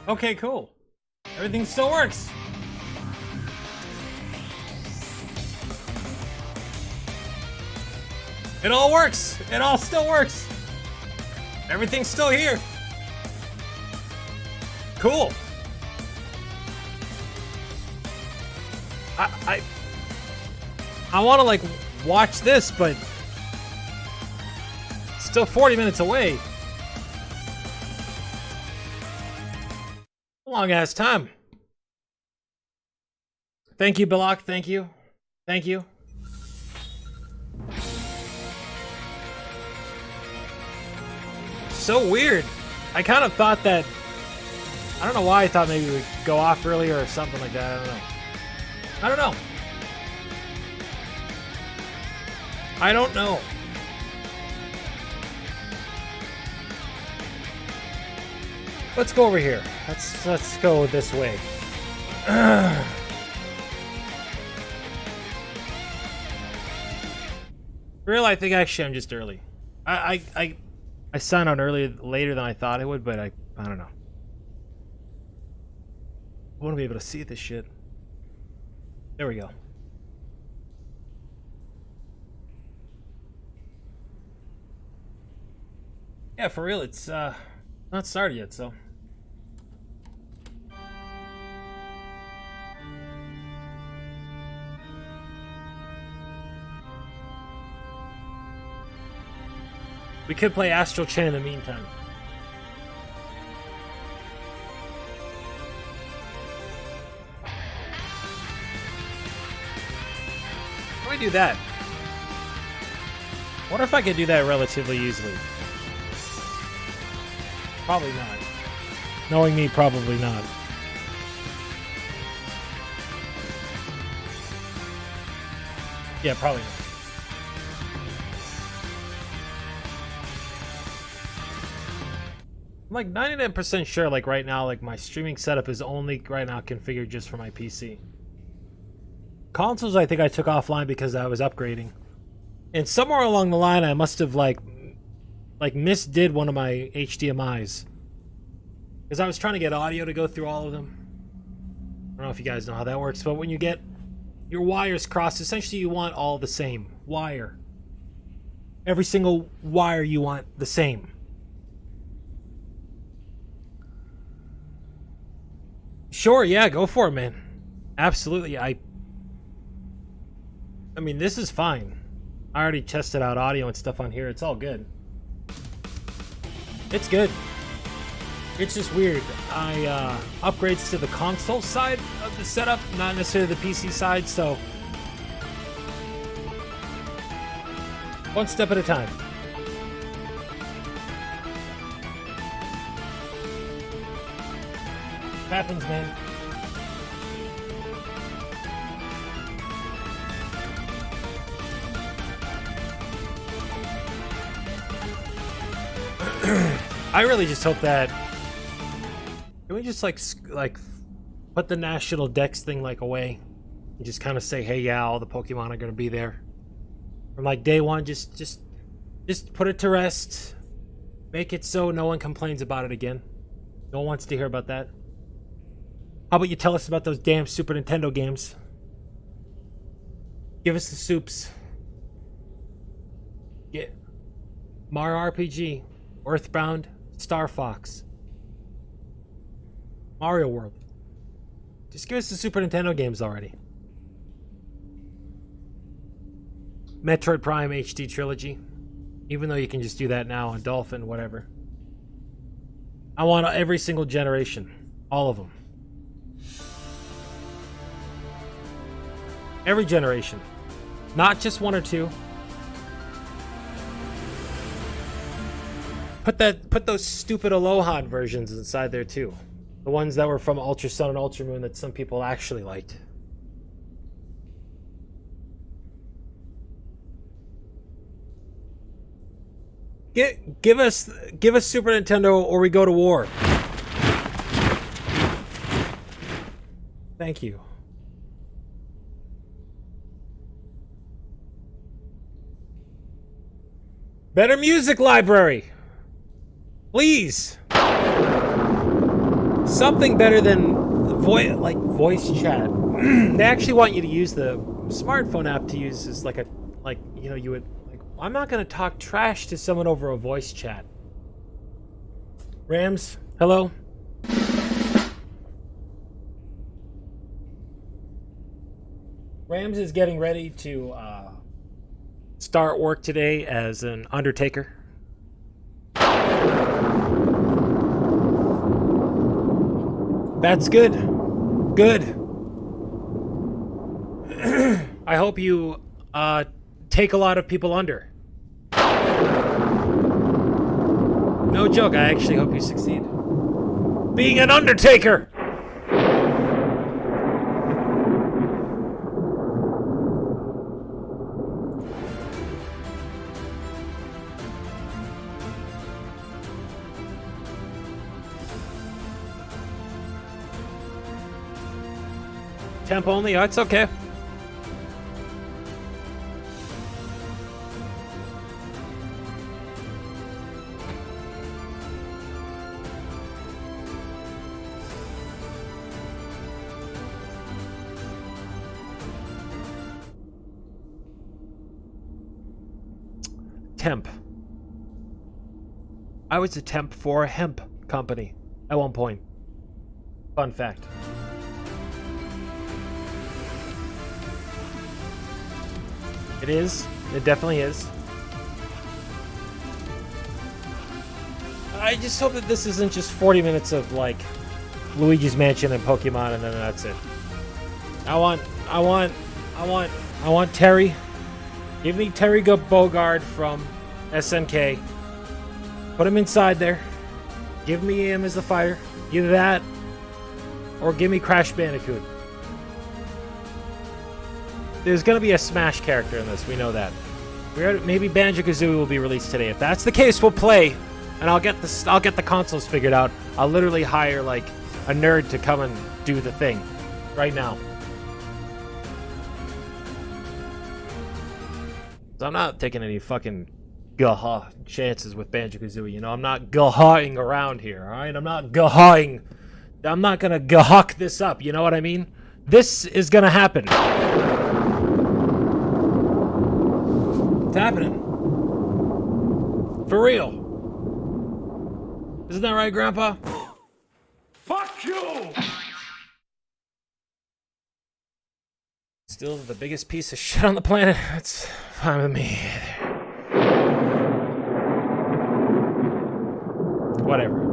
Okay, cool. Everything still works. It all works. It all still works. Everything's still here. Cool. I want to like watch this, but it's still 40 minutes away. Long ass time. Thank you, Bilok. Thank you. Thank you. So weird. I kind of thought that. I don't know why I thought maybe we'd go off earlier or something like that. I don't know. I don't know. I don't know. Let's go over here. Let's go this way. Really, I think actually I'm just early. I signed on later than I thought I would, but I don't know. I want to be able to see this shit. There we go. Yeah, for real, it's not started yet, so. We could play Astral Chain in the meantime. do that. I wonder if I could do that relatively easily. Probably not. Knowing me, probably not. Yeah, probably not. I'm like 99% sure, like right now, like my streaming setup is only right now configured just for my PC. Consoles, I think I took offline because I was upgrading. And somewhere along the line, I must have like misdid one of my HDMIs. Because I was trying to get audio to go through all of them. I don't know if you guys know how that works, but when you get your wires crossed, essentially you want all the same wire. Every single wire you want the same. Sure, yeah, go for it, man. Absolutely. I mean, this is fine. I already tested out audio and stuff on here. It's all good. It's good. It's just weird. I upgrades to the console side of the setup, not necessarily the PC side, so one step at a time. Happens, man. I really just hope that can we just like put the national dex thing like away and just kind of say, hey, yeah, all the Pokemon are gonna be there from like day one. Just put it to rest. Make it so no one complains about it again. No one wants to hear about that. How about you tell us about those damn Super Nintendo games? Give us the soups. Yeah. Mario RPG, Earthbound, Star Fox, Mario World. Just give us the Super Nintendo games already. Metroid Prime HD Trilogy. Even though you can just do that now on Dolphin, whatever. I want every single generation. All of them. Every generation. Not just one or two. Put those stupid Aloha versions inside there too. The ones that were from Ultra Sun and Ultra Moon that some people actually liked. Give us Super Nintendo or we go to war. Thank you. Better music library. Please. Something better than voice chat. They actually want you to use the smartphone app to use as you would like. I'm not gonna talk trash to someone over a voice chat. Rams, hello. Rams is getting ready to start work today as an undertaker. That's good. Good. I hope you take a lot of people under. No joke, I actually hope you succeed. Being an undertaker! Temp only? Oh, it's okay. Temp. I was a temp for a hemp company at one point. Fun fact. It is. It definitely is. I just hope that this isn't just 40 minutes of like Luigi's Mansion and Pokemon and then that's it. I want Terry. Give me Terry Bogard from SNK. Put him inside there. Give me him as the fighter. Either that, or give me Crash Bandicoot. There's gonna be a Smash character in this. We know that. Maybe Banjo-Kazooie will be released today. If that's the case, we'll play, and I'll get the consoles figured out. I'll literally hire like a nerd to come and do the thing right now. So I'm not taking any fucking gaha chances with Banjo-Kazooie. You know, I'm not gahaing around here. All right, I'm not gahaing. I'm not gonna gahawk this up. You know what I mean? This is gonna happen. It's happening. For real. Isn't that right, Grandpa? Fuck you! Still the biggest piece of shit on the planet. That's fine with me. Whatever.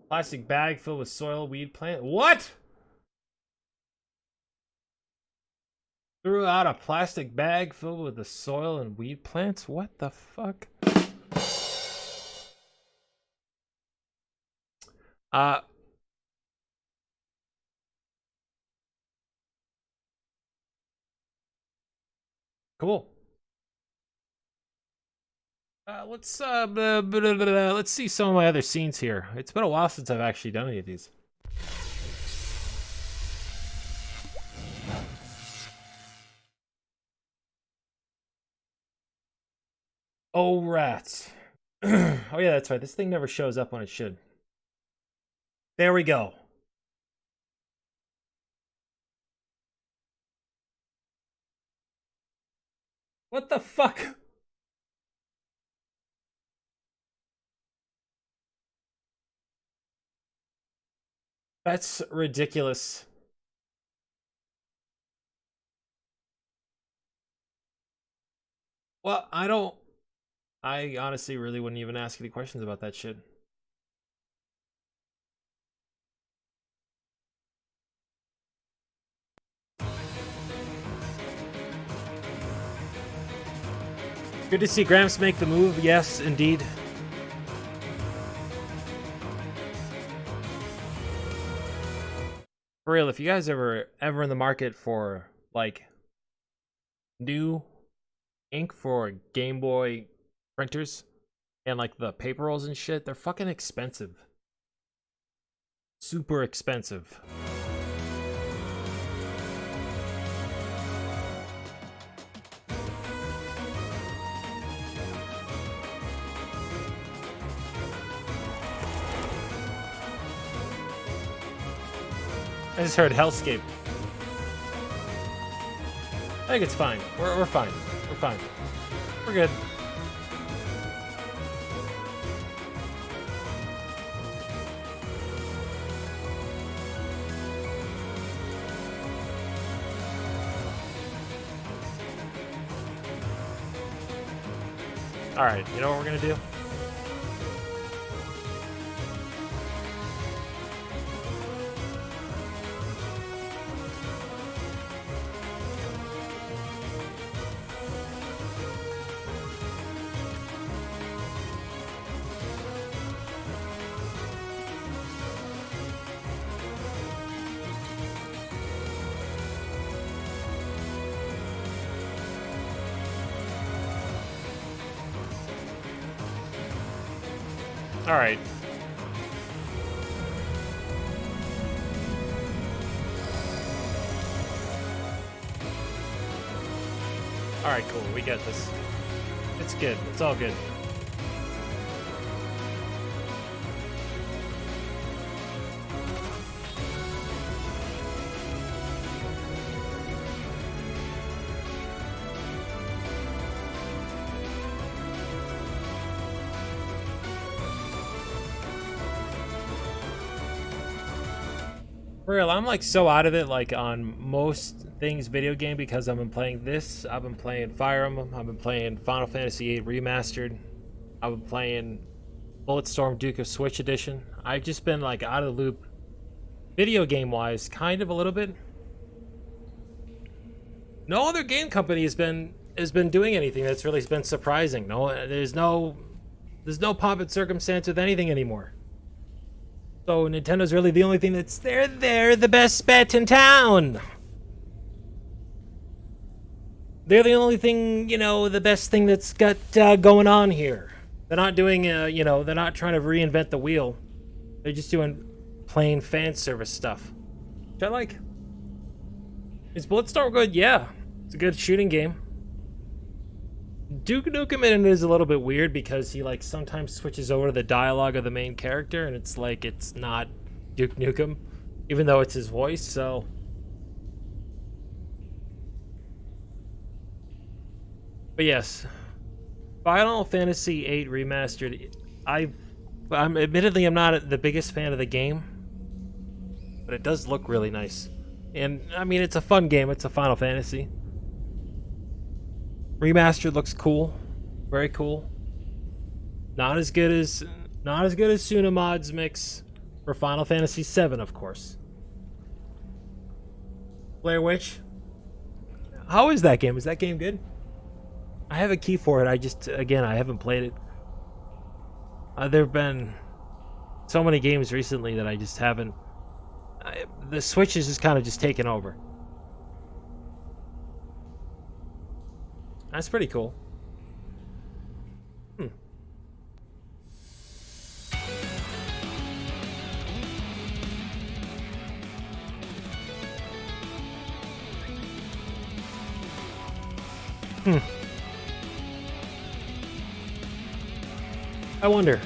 Plastic bag filled with soil, weed, plant. What? Threw out a plastic bag filled with the soil and weed plants? What the fuck? Cool. Let's see some of my other scenes here. It's been a while since I've actually done any of these. Oh, rats. Oh, yeah, that's right. This thing never shows up when it should. There we go. What the fuck? That's ridiculous. Well, I honestly really wouldn't even ask any questions about that shit. Good to see Gramps make the move. Yes, indeed. For real, if you guys ever in the market for like new ink for Game Boy printers and like the paper rolls and shit, they're fucking expensive. Super expensive. I just heard Hellscape. I think it's fine. We're fine. We're fine. We're good. All right, you know what we're gonna do? All right. All right, cool. We get this. It's good. It's all good. For real, I'm like so out of it, like on most things video game, because I've been playing this, I've been playing Fire Emblem, I've been playing Final Fantasy VIII Remastered, I've been playing Bulletstorm Duke of Switch Edition. I've just been like out of the loop, video game wise, kind of a little bit. No other game company has been doing anything that's really been surprising. There's no pomp and circumstance with anything anymore. So Nintendo's really the only thing that's they're the best bet in town. They're the only thing, the best thing that's got going on here. They're not doing, they're not trying to reinvent the wheel. They're just doing plain fan service stuff, which I like. Is Bloodstorm good? Yeah, it's a good shooting game. Duke Nukem in it is a little bit weird because he like sometimes switches over to the dialogue of the main character, and it's like it's not Duke Nukem, even though it's his voice. So. But yes, Final Fantasy VIII Remastered. I'm admittedly I'm not the biggest fan of the game, but it does look really nice. And I mean, it's a fun game. It's a Final Fantasy. Remastered looks cool, very cool. Not as good as Sunamod's mix for Final Fantasy VII, of course. Blair Witch. How is that game? Is that game good? I have a key for it. I haven't played it. There have been so many games recently that I just haven't. The Switch is just kind of just taken over. That's pretty cool. I wonder.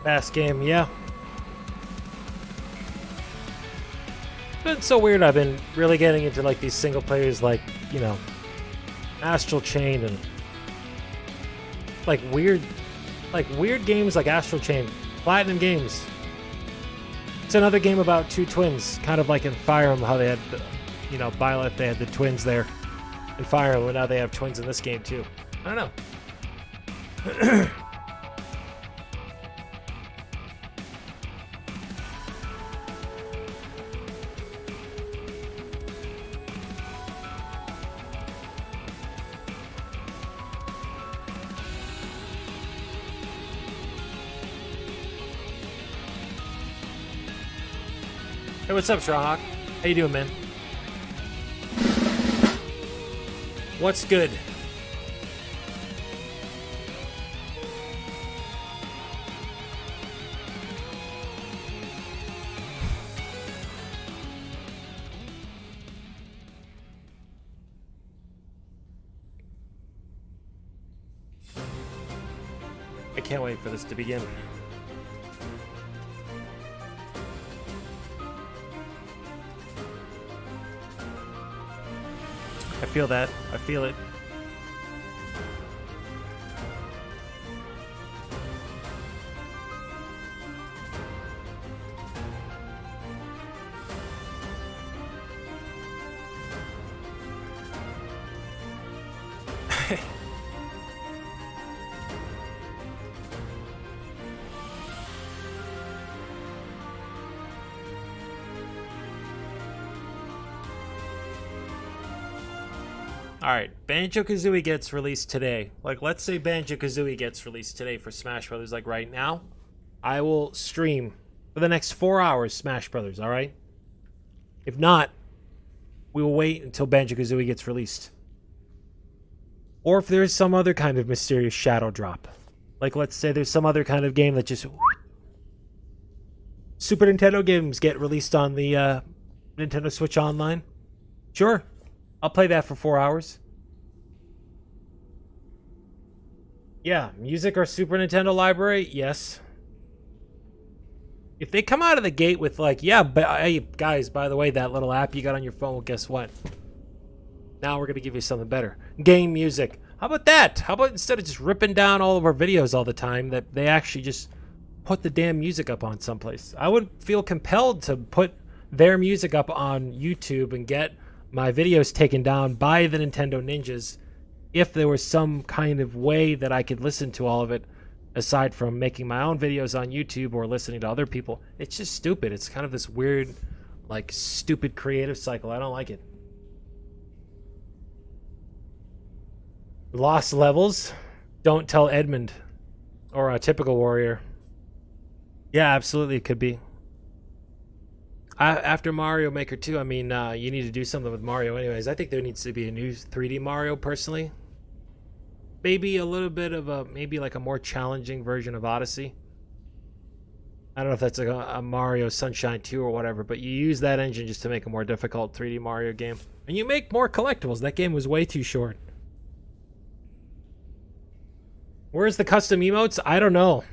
Fast game, yeah. It's been so weird. I've been really getting into like these single players, like Astral Chain and like weird games like Astral Chain, Platinum Games. It's another game about two twins, kind of like in Fire Emblem, how they had, Byleth, they had the twins there in Fire Emblem, and now they have twins in this game too. I don't know. Hey, what's up, Strawhawk? How you doing, man? What's good? I can't wait for this to begin. I feel that. I feel it. Alright, Banjo-Kazooie gets released today. Like, let's say Banjo-Kazooie gets released today for Smash Brothers, like right now. I will stream for the next 4 hours Smash Brothers, alright? If not, we will wait until Banjo-Kazooie gets released. Or if there's some other kind of mysterious shadow drop. Like, let's say there's some other kind of game that just... Super Nintendo games get released on the Nintendo Switch Online. Sure. I'll play that for 4 hours. Yeah, music or Super Nintendo library? Yes. If they come out of the gate with like, yeah, but hey, guys, by the way, that little app you got on your phone, well, guess what? Now we're going to give you something better. Game music. How about that? How about instead of just ripping down all of our videos all the time, that they actually just put the damn music up on someplace? I would feel compelled to put their music up on YouTube and get my videos taken down by the Nintendo Ninjas if there was some kind of way that I could listen to all of it aside from making my own videos on YouTube or listening to other people. It's just stupid. It's kind of this weird, like, stupid creative cycle. I don't like it. Lost levels? Don't tell Edmund. Or a typical warrior. Yeah, absolutely, it could be. After Mario Maker 2, I mean, you need to do something with Mario anyways. I think there needs to be a new 3D Mario, personally. Maybe a little bit of a, maybe like a more challenging version of Odyssey. I don't know if that's like a Mario Sunshine 2 or whatever, but you use that engine just to make a more difficult 3D Mario game. And you make more collectibles. That game was way too short. Where's the custom emotes? I don't know.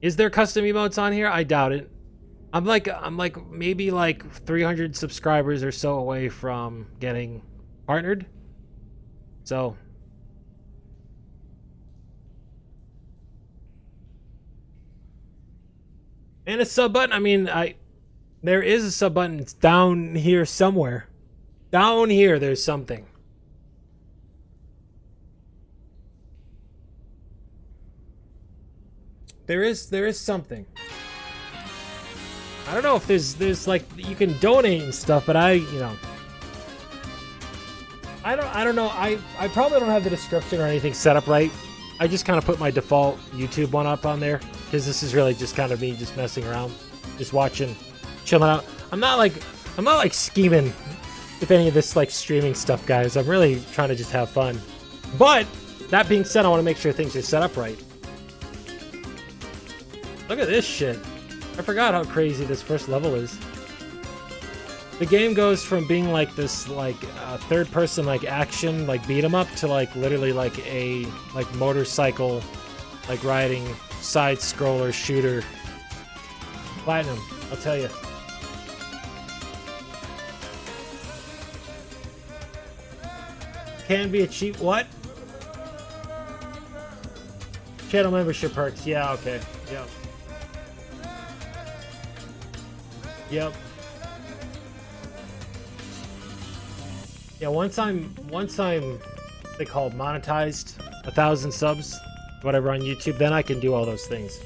Is there custom emotes on here? I doubt it. I'm like maybe like 300 subscribers or so away from getting partnered. So and a sub button. I mean, there is a sub button. It's down here somewhere. Down here there's something. There is something. I don't know if there's like you can donate and stuff, but I don't know. I probably don't have the description or anything set up right. I just kind of put my default YouTube one up on there because this is really just kind of me just messing around, just watching, chilling out. I'm not like scheming with any of this like streaming stuff, guys. I'm really trying to just have fun. But that being said, I want to make sure things are set up right. Look at this shit. I forgot how crazy this first level is. The game goes from being like this like third person like action like beat 'em up to like literally like a like motorcycle like riding side scroller shooter. Platinum, I'll tell you. Can be a cheap what? Channel membership perks. Yeah, okay. Yep. Yep. Yeah, once I'm they call it monetized, 1,000 subs, whatever on YouTube, then I can do all those things.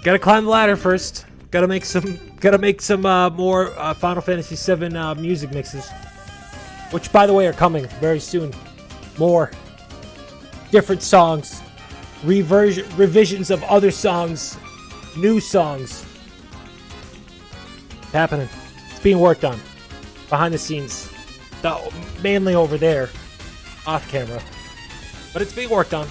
Gotta climb the ladder first. Gotta make some more Final Fantasy VII music mixes, which by the way are coming very soon. More different songs, revisions of other songs, new songs. It's happening. It's being worked on behind the scenes, mainly over there, off camera, but it's being worked on.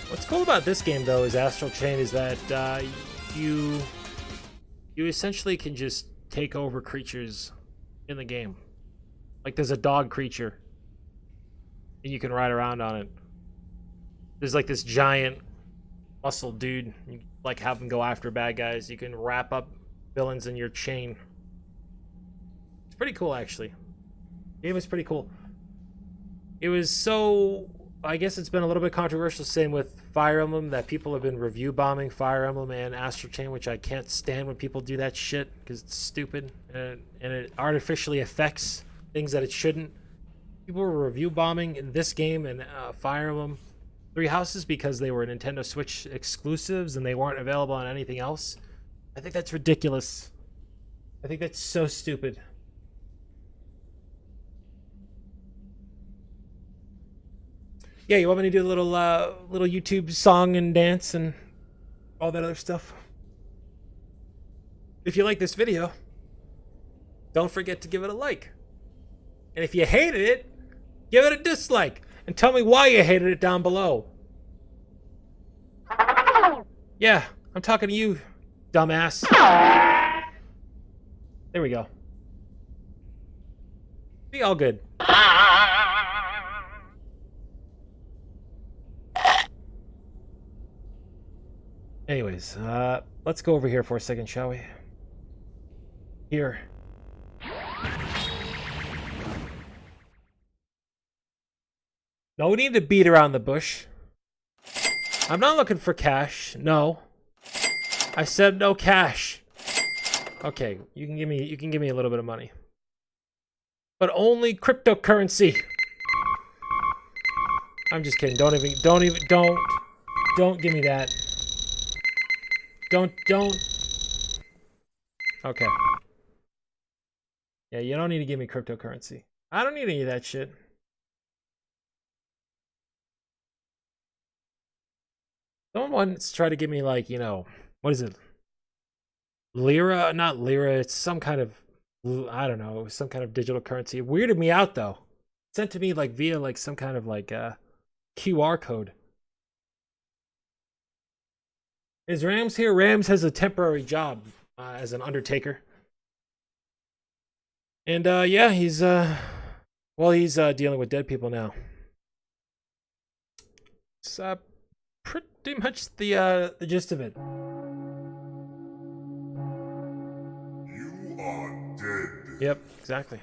What's cool about this game, though, is Astral Chain, is that you essentially can just take over creatures in the game. Like there's a dog creature, and you can ride around on it. There's like this giant muscle dude. You like have him go after bad guys. You can wrap up villains in your chain. It's pretty cool, actually. The game was pretty cool. It was so... I guess it's been a little bit controversial, same with Fire Emblem, that people have been review bombing Fire Emblem and Astral Chain, which I can't stand when people do that shit because it's stupid and it artificially affects things that it shouldn't. People were review bombing in this game and Fire Emblem Three Houses because they were Nintendo Switch exclusives and they weren't available on anything else. I think that's ridiculous. I think that's so stupid. Yeah, you want me to do a little YouTube song and dance and all that other stuff? If you like this video, don't forget to give it a like. And if you hated it, give it a dislike. And tell me why you hated it down below. Yeah, I'm talking to you, dumbass. There we go. Be all good. Anyways, let's go over here for a second, shall we? Here. No need to beat around the bush. I'm not looking for cash. No. I said no cash. Okay, you can give me a little bit of money. But only cryptocurrency. I'm just kidding. Don't give me that. Don't. Okay. Yeah, you don't need to give me cryptocurrency. I don't need any of that shit. Someone wants to try to give me, like, you know, what is it? Lira? Not Lira. It's some kind of, I don't know, some kind of digital currency. It weirded me out, though. Sent to me, like, via, like, some kind of, like, QR code. Is Rams here? Rams has a temporary job as an undertaker. And, yeah, he's dealing with dead people now. It's, pretty much the gist of it. You are dead. Yep, exactly.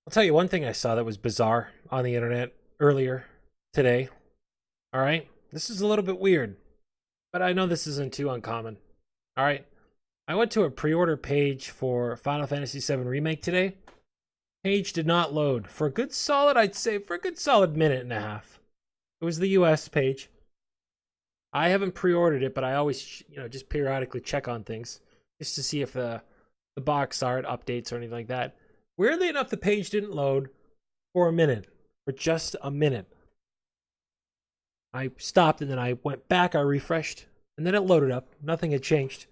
I'll tell you one thing I saw that was bizarre on the internet earlier today. All right? This is a little bit weird, but I know this isn't too uncommon. All right? I went to a pre-order page for Final Fantasy VII Remake today. Page did not load for a good solid, I'd say, for a good solid minute and a half. It was the US page. I haven't pre-ordered it, but I always, you know, just periodically check on things just to see if the box art updates or anything like that. Weirdly enough, the page didn't load for a minute, for just a minute. I stopped and then I went back, I refreshed, and then it loaded up. Nothing had changed.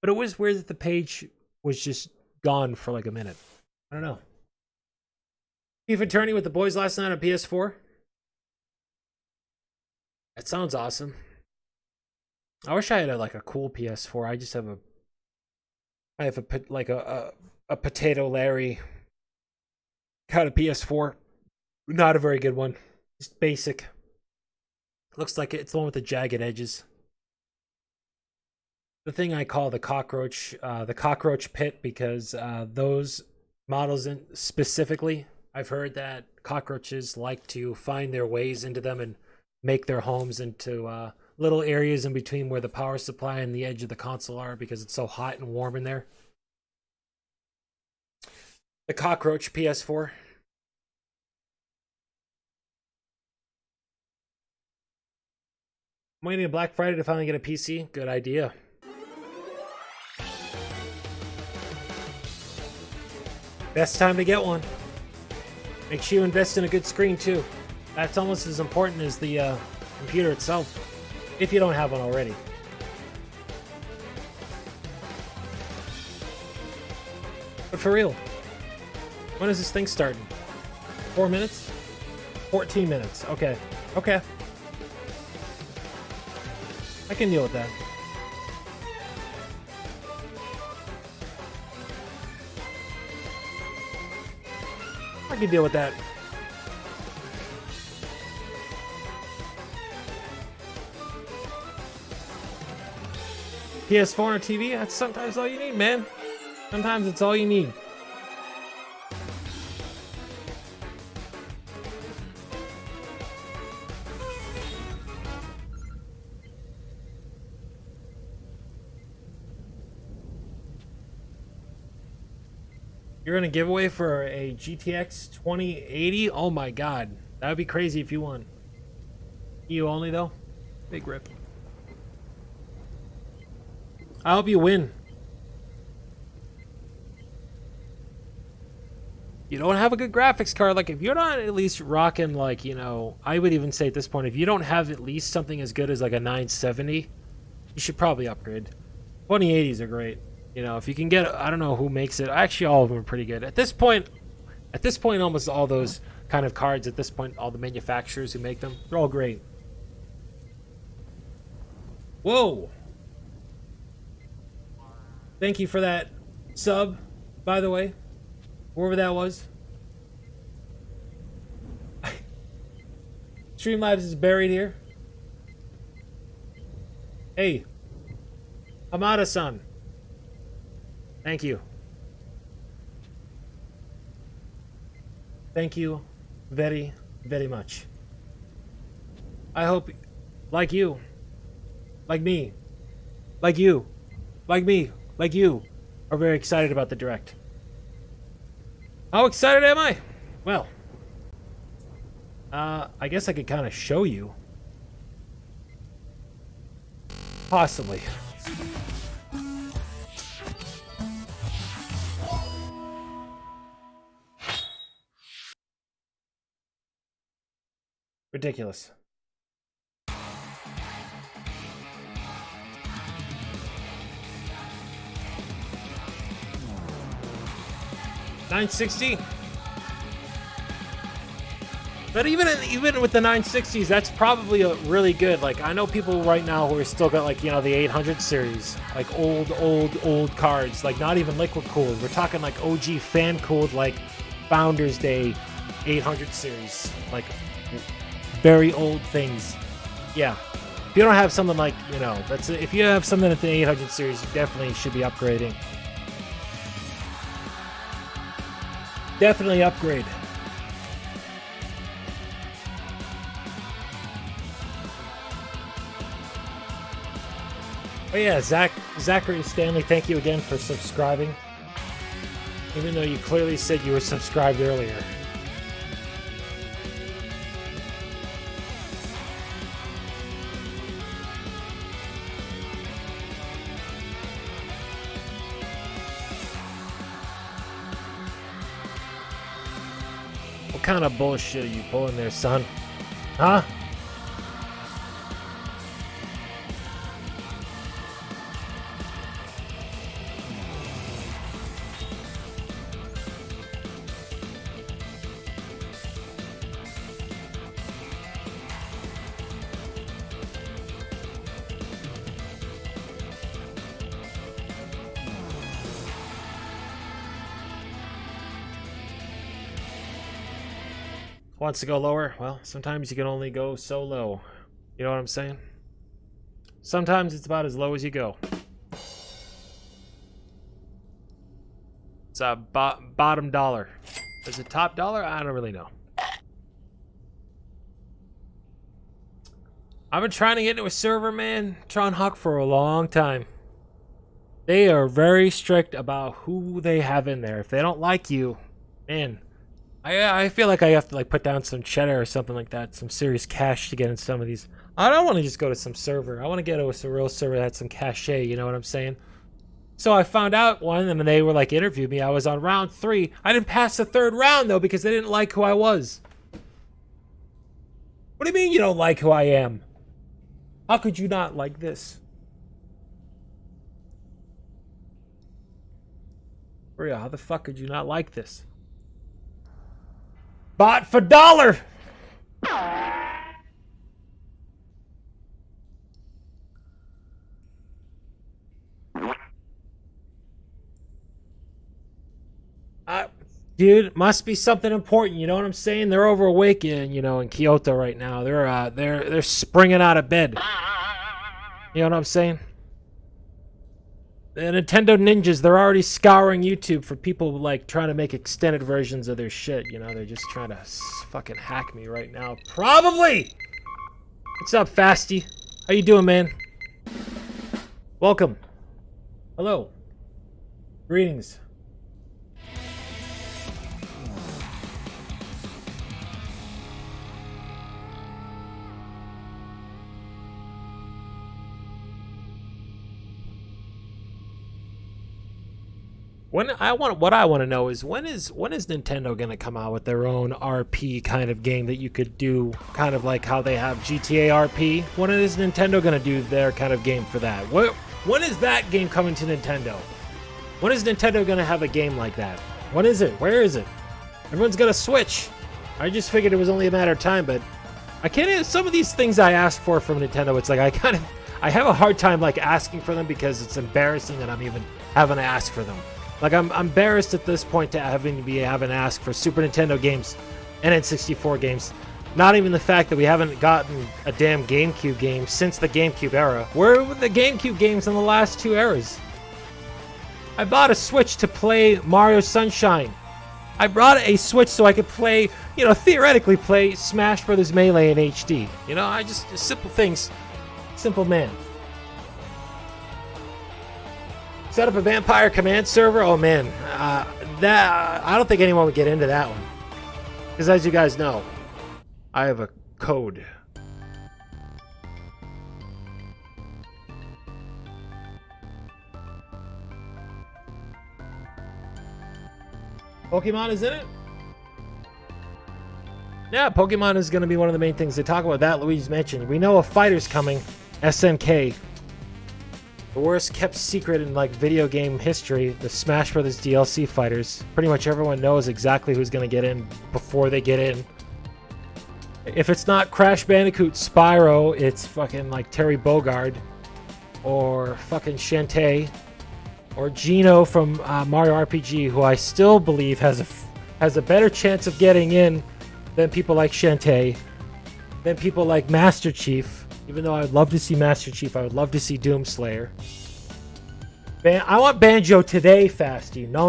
But it was weird that the page was just gone for like a minute. I don't know. Chief Attorney with the boys last night on PS4. That sounds awesome. I wish I had a cool PS4. I just have a Potato Larry kind of PS4. Not a very good one. Just basic. Looks like it's the one with the jagged edges. The thing I call the cockroach pit, because those models specifically, I've heard that cockroaches like to find their ways into them and make their homes into little areas in between where the power supply and the edge of the console are, because it's so hot and warm in there. The cockroach PS4. I'm waiting on Black Friday to finally get a PC. Good idea. Best time to get one. Make sure you invest in a good screen too. That's almost as important as the computer itself, if you don't have one already. But for real, when is this thing starting? 4 minutes? 14 minutes. Okay. Okay. I can deal with that. I can deal with that. PS4 or TV, that's sometimes all you need, man. Sometimes it's all you need. You're gonna give away for a GTX 2080? Oh my god. That would be crazy if you won. EU only though? Big rip. I hope you win. You don't have a good graphics card. Like, if you're not at least rocking, like, you know, I would even say at this point, if you don't have at least something as good as like a 970, you should probably upgrade. 2080s are great. You know, if you can get, I don't know who makes it. Actually, all of them are pretty good. At this point, almost all those kind of cards, at this point, all the manufacturers who make them, they're all great. Whoa. Thank you for that sub, by the way. Whoever that was. Streamlabs is buried here. Hey. Hamada-san. Thank you. Thank you very, very much. I hope, like you, like me, like you, like me, like you, are very excited about the Direct. How excited am I? Well, I guess I could kind of show you. Possibly. Ridiculous. $960. But even with the 960s, that's probably a really good. Like, I know people right now who are still got, like, you know, the 800 series, like old cards, like not even liquid cooled. We're talking like OG fan cooled, like Founders Day 800 series, like very old things. Yeah, if you don't have something like, you know, that's if you have something at the 800 series, you definitely should be upgrading. Definitely upgrade. Oh yeah, Zachary Stanley, thank you again for subscribing. Even though you clearly said you were subscribed earlier. What kind of bullshit are you pulling there, son? Huh? Wants to go lower? Well, sometimes you can only go so low. You know what I'm saying? Sometimes it's about as low as you go. It's a bottom dollar. Is it top dollar? I don't really know. I've been trying to get into a server, man, Tron Hawk, for a long time. They are very strict about who they have in there. If they don't like you, man, I feel like I have to like put down some cheddar or something like that, some serious cash to get in some of these. I don't want to just go to some server. I want to get to a real server that had some cachet, you know what I'm saying? So I found out one, and they were like interviewed me. I was on round 3. I didn't pass the 3rd round though because they didn't like who I was. What do you mean you don't like who I am? How could you not like this? For real, how the fuck could you not like this? Bought for $1. Dude, must be something important. You know what I'm saying? They're overawake in, you know, in Kyoto right now. They're springing out of bed. You know what I'm saying? The Nintendo ninjas, they're already scouring YouTube for people like trying to make extended versions of their shit. You know, they're just trying to fucking hack me right now. Probably. What's up, Fasty? How you doing, man? Welcome. Hello. Greetings. What I want to know is when is Nintendo gonna come out with their own RP kind of game that you could do, kind of like how they have GTA RP? When is Nintendo gonna do their kind of game for that? When is that game coming to Nintendo? When is Nintendo gonna have a game like that? When is it? Where is it? Everyone's got a Switch. I just figured it was only a matter of time, but I can't. Some of these things I ask for from Nintendo, it's like I have a hard time like asking for them because it's embarrassing that I'm even having to ask for them. Like I'm embarrassed at this point to having to ask for Super Nintendo games and N64 games. Not even the fact that we haven't gotten a damn GameCube game since the GameCube era. Where were the GameCube games in the last 2 eras? I bought a Switch to play Mario Sunshine. I brought a Switch so I could play, theoretically play Smash Brothers Melee in HD. I just simple things. Simple man. Set up a Vampire Command server? Oh man, I don't think anyone would get into that one. Because as you guys know, I have a code. Pokemon is in it? Yeah, Pokemon is going to be one of the main things they talk about. That Luigi's mentioned. We know a fighter's coming. SNK. The worst kept secret in video game history. The Smash Brothers DLC fighters. Pretty much everyone knows exactly who's going to get in before they get in. If it's not Crash Bandicoot Spyro, it's fucking Terry Bogard. Or fucking Shantae. Or Gino from Mario RPG, who I still believe has a better chance of getting in than people like Shantae, than people like Master Chief. Even though I would love to see Master Chief, I would love to see Doomslayer. I want Banjo today, Fasty. No,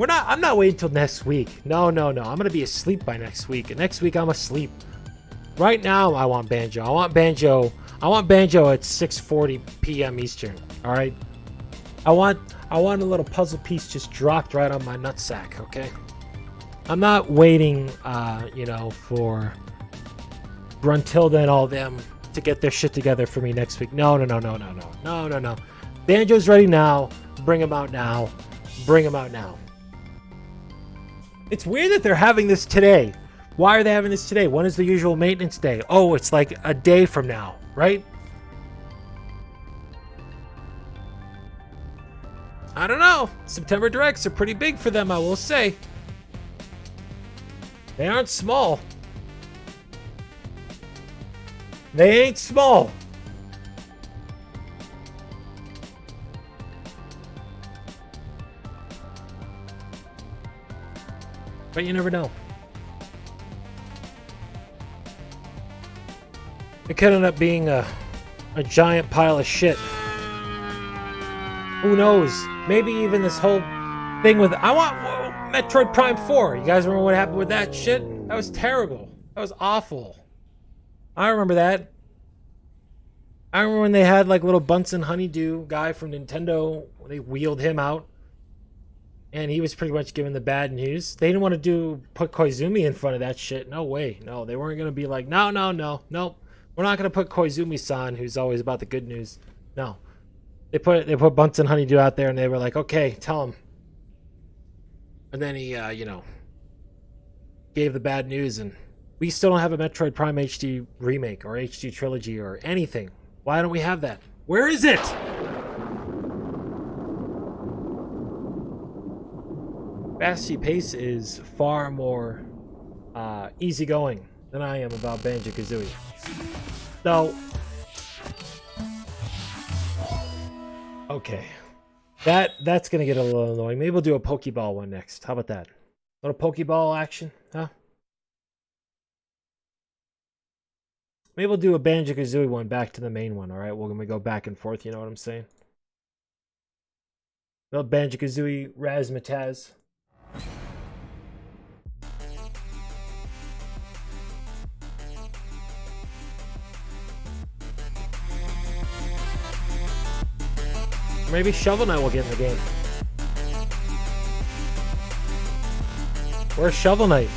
I'm not waiting till next week. No. I'm gonna be asleep by next week. And next week I'm asleep. Right now, I want Banjo. I want Banjo at 6:40 p.m. Eastern. All right. I want a little puzzle piece just dropped right on my nutsack. Okay. I'm not waiting, for Gruntilda and all them to get their shit together for me next week. No. Banjo's ready now. Bring him out now. It's weird that they're having this today. Why are they having this today? When is the usual maintenance day? Oh, it's like a day from now, right? I don't know. September Directs are pretty big for them, I will say. They aren't small. They ain't small. But you never know. It could end up being a giant pile of shit. Who knows? Maybe even this whole thing with... I want Metroid Prime 4. You guys remember what happened with that shit? That was terrible. That was awful. I remember that. I remember when they had little Bunsen Honeydew guy from Nintendo. They wheeled him out. And he was pretty much giving the bad news. They didn't want to put Koizumi in front of that shit. No way. No, they weren't going to be like, no. Nope. We're not going to put Koizumi-san, who's always about the good news. No. They put Bunsen Honeydew out there, and they were like, okay, tell him. And then he, gave the bad news, and we still don't have a Metroid Prime HD remake or HD trilogy or anything. Why don't we have that? Where is it? Fasty Pace is far more easygoing than I am about Banjo-Kazooie. So, okay. That's going to get a little annoying. Maybe we'll do a Pokeball one next. How about that? A little Pokeball action, huh? Maybe we'll do a Banjo-Kazooie one back to the main one, alright? We're going to go back and forth, you know what I'm saying? Little Banjo-Kazooie Razzmatazz. Maybe Shovel Knight will get in the game. Where's Shovel Knight?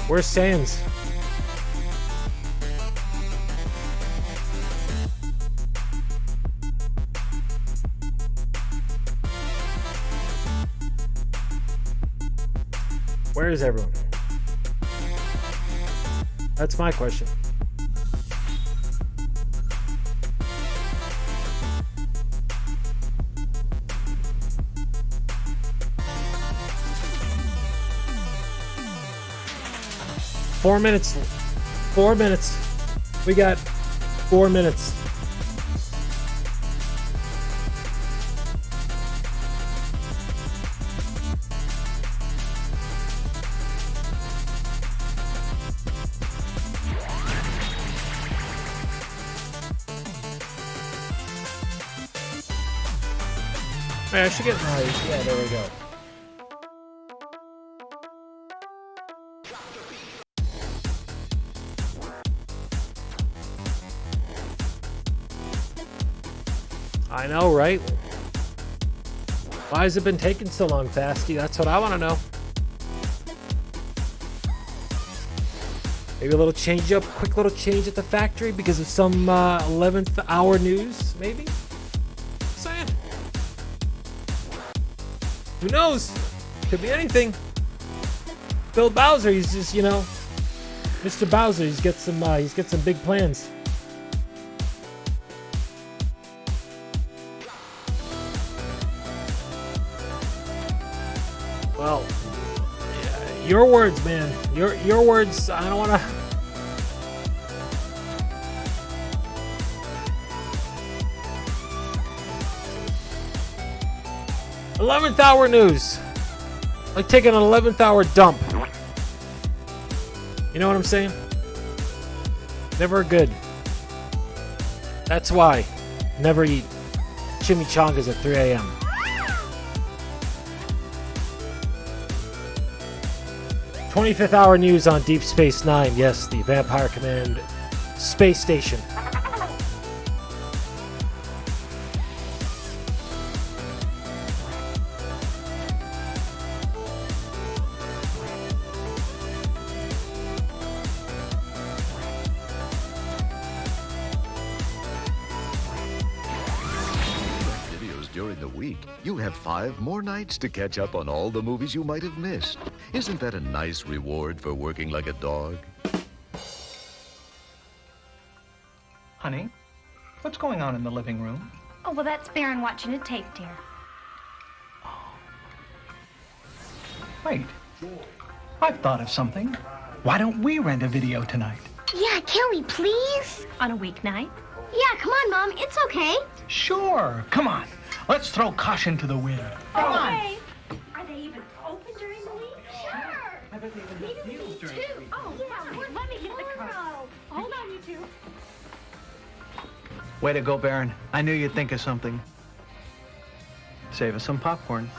Where's Sans? Where is everyone? That's my question. 4 minutes. 4 minutes. We got 4 minutes. Hey, I should get nice. Yeah, there we go. I know, right? Why has it been taking so long, Fasty? That's what I want to know. Maybe a little change up, quick little change at the factory because of some 11th hour news, maybe? Saying. Who knows? Could be anything. Bill Bowser, he's just, you know, Mr. Bowser, he's got some big plans. Well, yeah, your words, man. Your words. I don't want to. '11th hour news. Like taking an 11th hour dump. You know what I'm saying? Never good. That's why. Never eat chimichangas at 3 a.m. '25th hour news on Deep Space Nine. Yes, the Vampire Command space station. During the week, you have 5 more nights to catch up on all the movies you might have missed. Isn't that a nice reward for working like a dog? Honey, what's going on in the living room? Oh, well, that's Baron watching a tape, dear. Wait, I've thought of something. Why don't we rent a video tonight? Yeah, can we please? On a weeknight? Yeah, come on, Mom. It's okay. Sure, come on. Let's throw caution to the wind. Come on. Are they even open during the week? Sure. I bet they even Maybe have we deals need during two. the week. Oh, yeah. Let me get the car. Hold on, you two. Way to go, Baron. I knew you'd think of something. Save us some popcorn.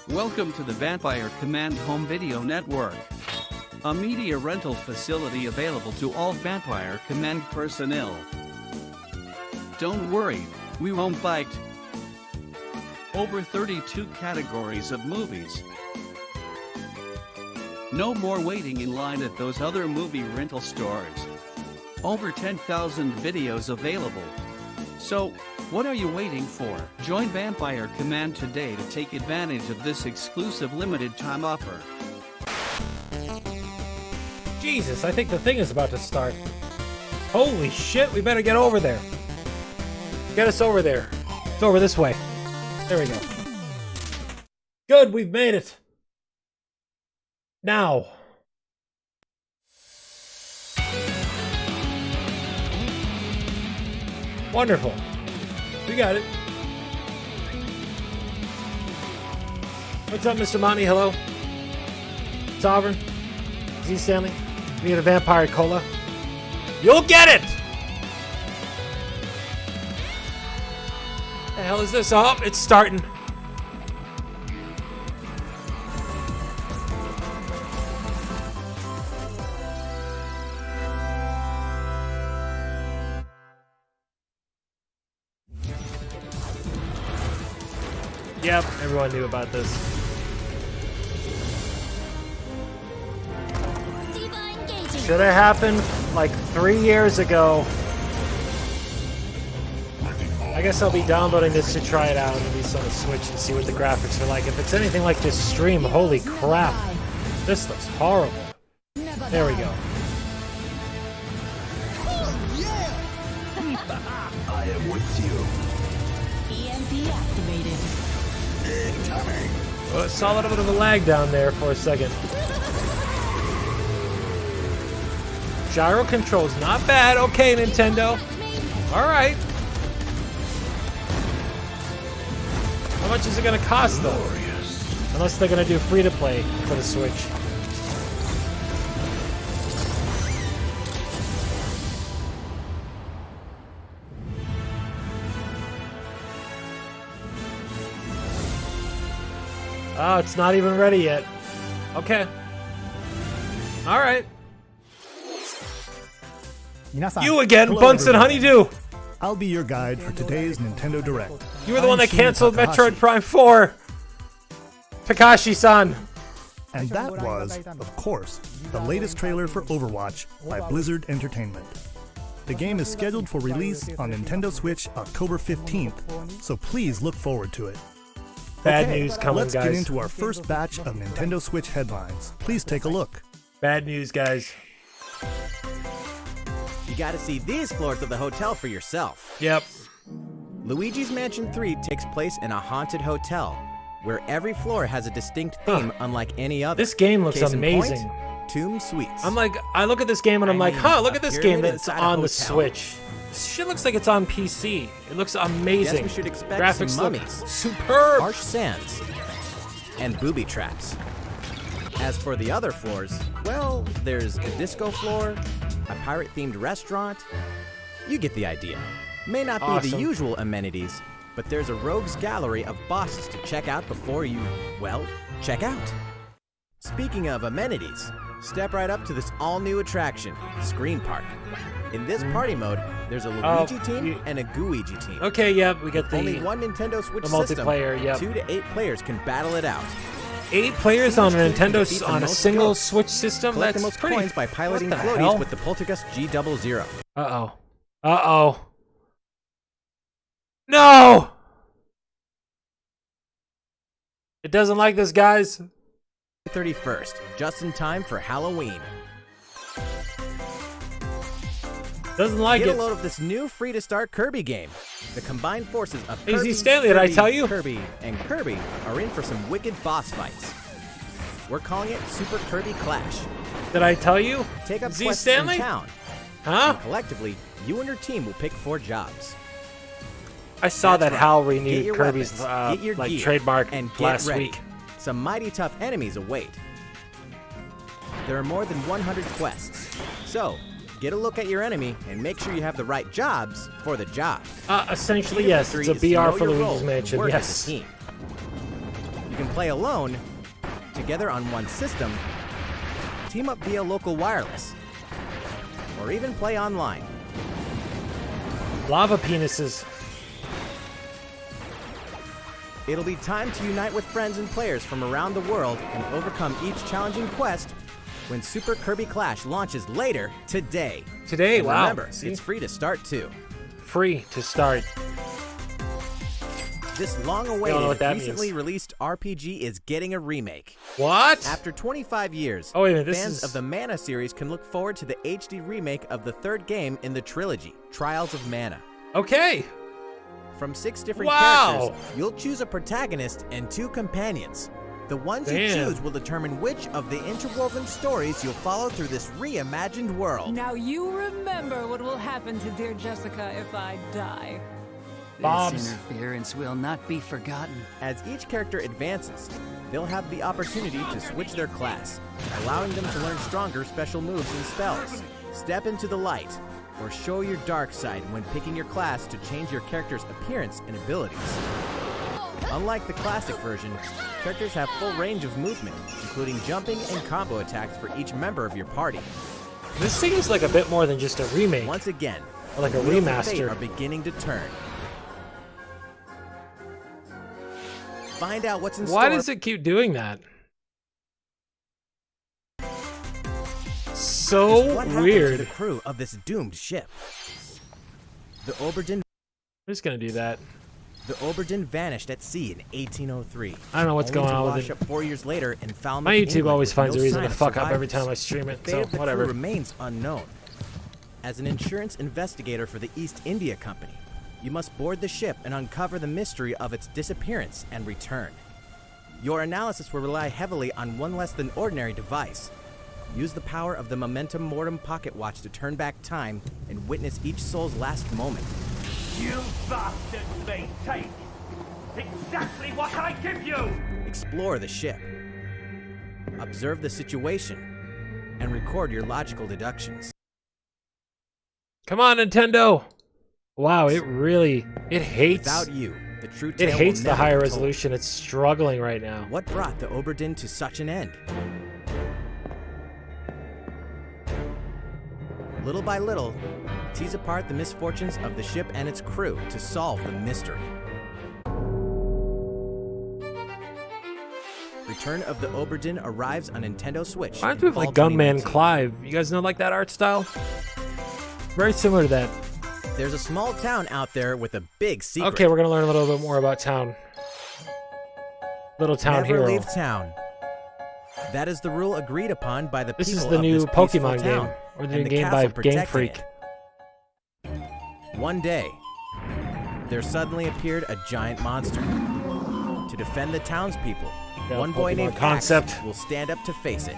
Welcome to the Vampire Command Home Video Network, a media rental facility available to all Vampire Command personnel. Don't worry, we won't bite. Over 32 categories of movies. No more waiting in line at those other movie rental stores. Over 10,000 videos available. So, what are you waiting for? Join Vampire Command today to take advantage of this exclusive limited time offer. Jesus, I think the thing is about to start. Holy shit, we better get over there. Get us over there. It's over this way. There we go. Good, we've made it. Now. Wonderful. We got it. What's up, Mr. Monty? Hello. Sovereign. Z Stanley. We get a vampire cola. You'll get it! The hell is this? Oh, it's starting. Yep, everyone knew about this. Should have happened like 3 years ago. I guess I'll be downloading this to try it out, at least on the Switch, and see what the graphics are like. If it's anything like this stream, holy crap. This looks horrible. There we go. I am with you. EMP activated. Incoming! Saw a little bit of a lag down there for a second. Gyro controls, not bad. Okay, Nintendo. All right. How much is it going to cost, though? Unless they're going to do free-to-play for the Switch. Oh, it's not even ready yet. Okay. All right. You again, Hello, Bunsen everyone. Honeydew. I'll be your guide for today's Nintendo Direct. You were the one that I'm Shinya canceled Takahashi, Metroid Prime 4. Takashi-san. And that was, of course, the latest trailer for Overwatch by Blizzard Entertainment. The game is scheduled for release on Nintendo Switch October 15th, so please look forward to it. Bad Okay, news coming, let's guys. get into our first batch of Nintendo Switch headlines. Please take a look. Bad news, guys. You gotta see these floors of the hotel for yourself. Yep. Luigi's Mansion 3 takes place in a haunted hotel, where every floor has a distinct theme unlike any other. This game looks Case in amazing. Point, Tomb Suites. I'm like, I look at this game and I'm I like, mean, huh, look a at this game pyramid that's inside a on the hotel. Switch. This shit looks like it's on PC. It looks amazing. Guess we should expect Graphics some look mummies, superb. harsh sands, and booby traps. As for the other floors, well, there's a disco floor, a pirate-themed restaurant. You get the idea. May not be the Awesome. usual amenities, but there's a rogues gallery of bosses to check out before you, well, check out. Speaking of amenities, step right up to this all-new attraction, Screen Park. In this party mode, there's a Luigi team and a Gooigi team. Okay, yep, we get the Only one Nintendo Switch the system. multiplayer, yep. 2 to 8 players can battle it out. 8 players on a Defeat Nintendo the on a most single ghosts. Switch system. Collect the That's most pretty. coins by piloting what the floaties hell? with the Poltergust G00. Uh-oh. Uh-oh. No! It doesn't like this, guys. 31st, just in time for Halloween. Doesn't like Get a it. load of this new free-to-start Kirby game. The combined forces of Easy Kirby, Stanley, did I Kirby, tell you? Kirby, and Kirby are in for some wicked boss fights. We're calling it Super Kirby Clash. Did I tell you? Take up Z quests Stanley? in town. Huh? And collectively, you and your team will pick 4 jobs. I saw That's that right. Hal Get renewed your Kirby's weapons, get your like gear, trademark and get last ready. week. Some mighty tough enemies await. There are more than 100 quests. So, get a look at your enemy and make sure you have the right jobs for the job. Essentially, Key yes. number It's a 3 is to know BR for your role Luigi's and Mansion. work Yes. as a team. You can play alone, together on one system, team up via local wireless, or even play online. Lava penises. It'll be time to unite with friends and players from around the world and overcome each challenging quest when Super Kirby Clash launches later today. Today, And wow. remember, See? it's free to start too. Free to start. This know what long-awaited, that recently means. released RPG is getting a remake. What? After 25 years, Oh, wait a minute, this fans is- of the Mana series can look forward to the HD remake of the third game in the trilogy, Trials of Mana. Okay. From 6 different Wow. characters, you'll choose a protagonist and 2 companions. The ones you Damn. choose will determine which of the interwoven stories you'll follow through this reimagined world. Now you remember what will happen to dear Jessica if I die. Bob's. This interference will not be forgotten. As each character advances, they'll have the opportunity to switch their class, allowing them to learn stronger special moves and spells. Step into the light, or show your dark side when picking your class to change your character's appearance and abilities. Unlike the classic version, characters have full range of movement, including jumping and combo attacks for each member of your party. This thing is like a bit more than just a remake. Once again, Or like a the wheels of fate remaster. are beginning to turn. Find out what's in Why store. does it keep doing that? So What happened to weird. the crew of this doomed ship? The Oberdin I'm just gonna do that. vanished at sea in 1803. I don't know what's only going to on with wash it. up 4 years later in Falmouth, My YouTube England, always with finds no a reason sign to of fuck up every survivors. time I stream it, The fate so of the whatever. crew remains unknown. As an insurance investigator for the East India Company, you must board the ship and uncover the mystery of its disappearance and return. Your analysis will rely heavily on one less than ordinary device. Use the power of the Momentum Mortem pocket watch to turn back time and witness each soul's last moment. You bastards may take exactly what I give you! Explore the ship. Observe the situation and record your logical deductions. Come on, Nintendo! Wow, it hates. Without you, the true tale It hates will the never higher be told. resolution. It's struggling right now. What brought the Oberdin to such an end? Little by little, tease apart the misfortunes of the ship and its crew to solve the mystery. Return of the Oberdin arrives on Nintendo Switch. Reminds me of like Gunman Clive. You guys know like that art style? Very similar to that. There's a small town out there with a big secret. Okay, we're gonna learn a little bit more about town. Little town Never hero. leave town. That is the rule agreed upon by the This people is the of new this peaceful Pokemon town, game, or the and new game castle by Game protecting Freak. it. One day, there suddenly appeared a giant monster. To defend the townspeople, Yeah, one boy Pokemon named concept. Axe will stand up to face it.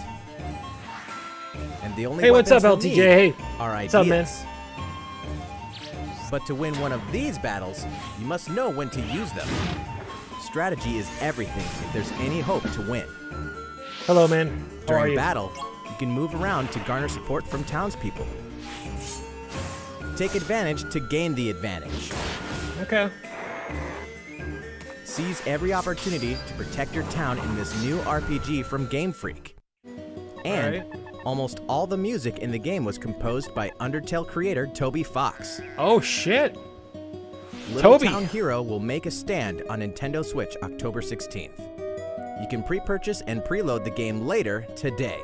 And the only Hey, what's up, weapons he'll LTJ? need Hey. are What's up, man? ideas. But to win one of these battles, you must know when to use them. Strategy is everything if there's any hope to win. Hello, man. How are During you? battle, you can move around to garner support from townspeople. Take advantage to gain the advantage. Okay. Seize every opportunity to protect your town in this new RPG from Game Freak. And almost all the music in the game was composed by Undertale creator Toby Fox. Oh shit! Little Toby. Town Hero will make a stand on Nintendo Switch October 16th. You can pre-purchase and preload the game later today.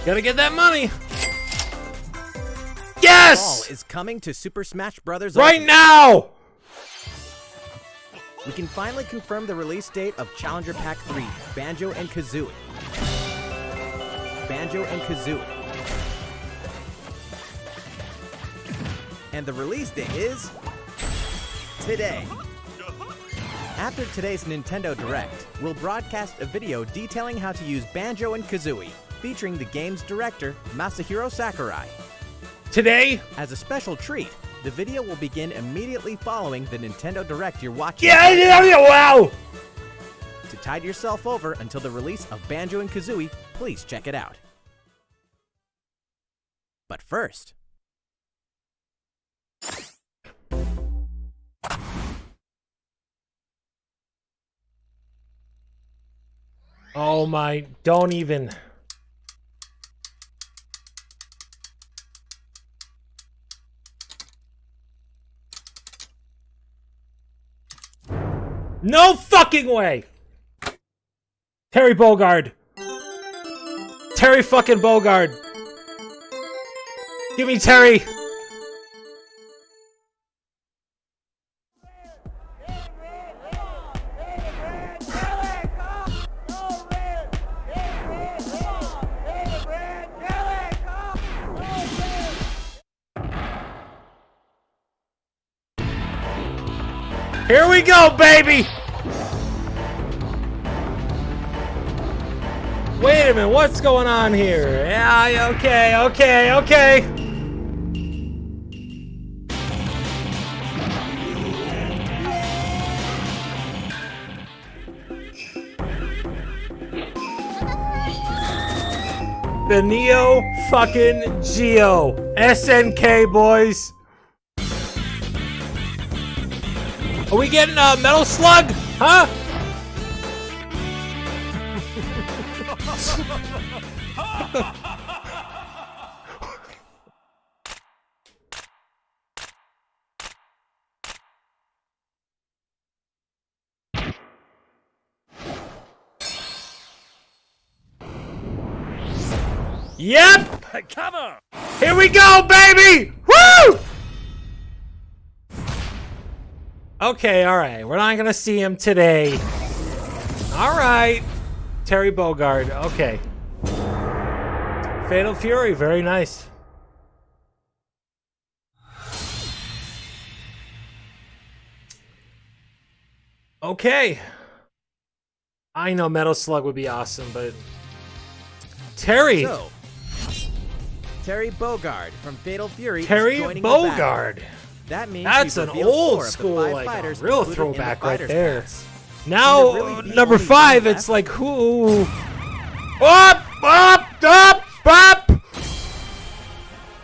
Gotta get that money. Yes! Fall is coming to Super Smash Bros. Right Ultimate. now! We can finally confirm the release date of Challenger Pack 3, Banjo and Kazooie. Banjo and Kazooie. And the release date is today. After today's Nintendo Direct, we'll broadcast a video detailing how to use Banjo and Kazooie, featuring the game's director, Masahiro Sakurai. Today? As a special treat, the video will begin immediately following the Nintendo Direct you're watching. Yeah, wow! To tide yourself over until the release of Banjo and Kazooie, please check it out. But first, Oh my, don't even. No fucking way! Terry Bogard. Terry fucking Bogard. Give me Terry. Here we go, baby! Wait a minute, what's going on here? Yeah, okay. The Neo fucking Geo. SNK, boys. Are we getting a Metal Slug? Huh? Yep! Cover! Here we go, baby! Woo! Okay, alright. We're not gonna see him today. Alright. Terry Bogard. Okay. Fatal Fury. Very nice. Okay. I know Metal Slug would be awesome, but Terry. So, Terry Bogard from Fatal Fury Terry is joining the battle. Bogard. That means That's we've an revealed old 4 of the school, 5 like fighters a real included in the throwback right Fighters there. Pass. Now, Can there really be number only 5, one it's left? like who? Up!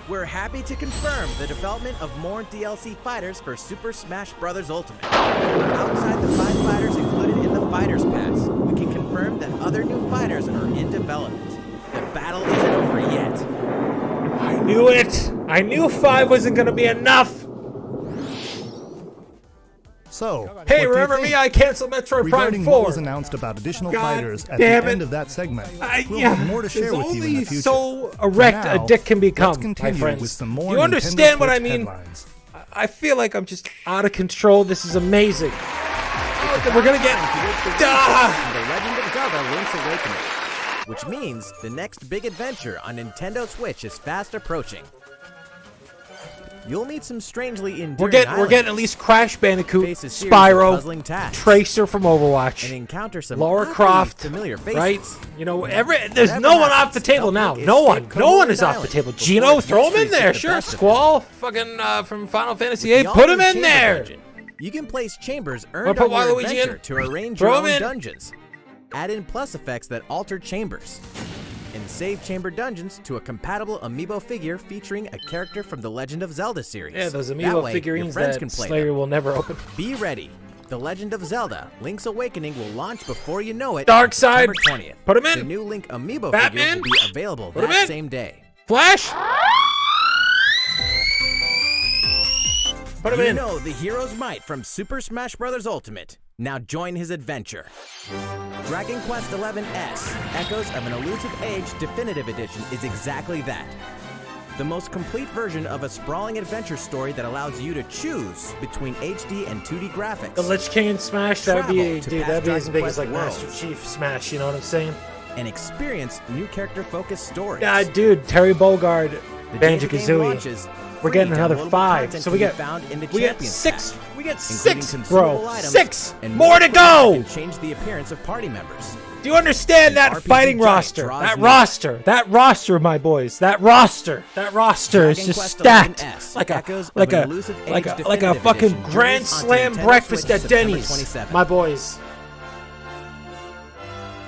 We're happy to confirm the development of more DLC fighters for Super Smash Bros. Ultimate. Outside the 5 fighters included in the Fighters Pass, we can confirm that other new fighters are in development. The battle isn't over yet. I knew it. I knew 5 wasn't gonna be enough. So, Hey, what do you remember think? me? I canceled Metroid Regarding Prime what 4. was announced about additional God fighters at the damn it. end of that segment, we'll Yeah, have more to share there's with you in the only future. so For erect now, a dick can become, let's continue my friends. with some more You Nintendo understand what I Switch mean? headlines. I feel like I'm just out of control. This is amazing. We're gonna get. The Legend of Zelda: Link's Awakening, which means the next big adventure on Nintendo Switch is fast approaching. You'll meet some strangely endearing We're getting at least Crash Bandicoot, Face a series of Spyro, puzzling tasks. Tracer from Overwatch, and encounter some Lara oddly Croft, familiar faces. right? You know, there's Whatever no one off the happens, table now. help Link No one, escape no one Komodo is off the Island table. before Gino, its throw him in mysteries there, get the sure. best of him. Squall, fucking from Final Fantasy VIII, The put him all-new in chamber there. dungeon. You can place chambers Wanna earned put on your Waluigi in? adventure to arrange Throw your him own in. dungeons. Add in plus effects that alter chambers. And save chamber dungeons to a compatible amiibo figure featuring a character from the Legend of Zelda series. Yeah, those That amiibo way, figurines your friends that can play Slayer them. will never open. Be ready. The Legend of Zelda: Link's Awakening will launch before you know it. Dark Side. September 20th. Put him in. The new Link amiibo Batman. figure will be available Put him that in. same day. Flash. Put him You in. know the hero's might from Super Smash Bros. Ultimate. Now join his adventure. Dragon Quest XI-S, Echoes of an Elusive Age Definitive Edition is exactly that. The most complete version of a sprawling adventure story that allows you to choose between HD and 2D graphics. The Lich King in Smash, that'd be, Travel to dude, past that'd be as Dragon big Quest as like Master worlds. Chief Smash. You know what I'm saying? And experience new character-focused stories. Yeah, dude, Terry Bogard, The day the game Banjo-Kazooie. launches, We're free getting another downloadable 5, content so can we be get found in the we get Champions 6. Pack, We get including 6, consumable bro. items 6 and more to that go. can change the appearance of party members. Do you understand that RPG fighting giant roster? draws That near. roster, my boys. That roster is Dragon just Quest stacked XI-S, like a Echoes of like an a Elusive Age like a Definitive fucking Edition Grand released onto Slam Nintendo breakfast Switch at September Denny's, 27th. my boys.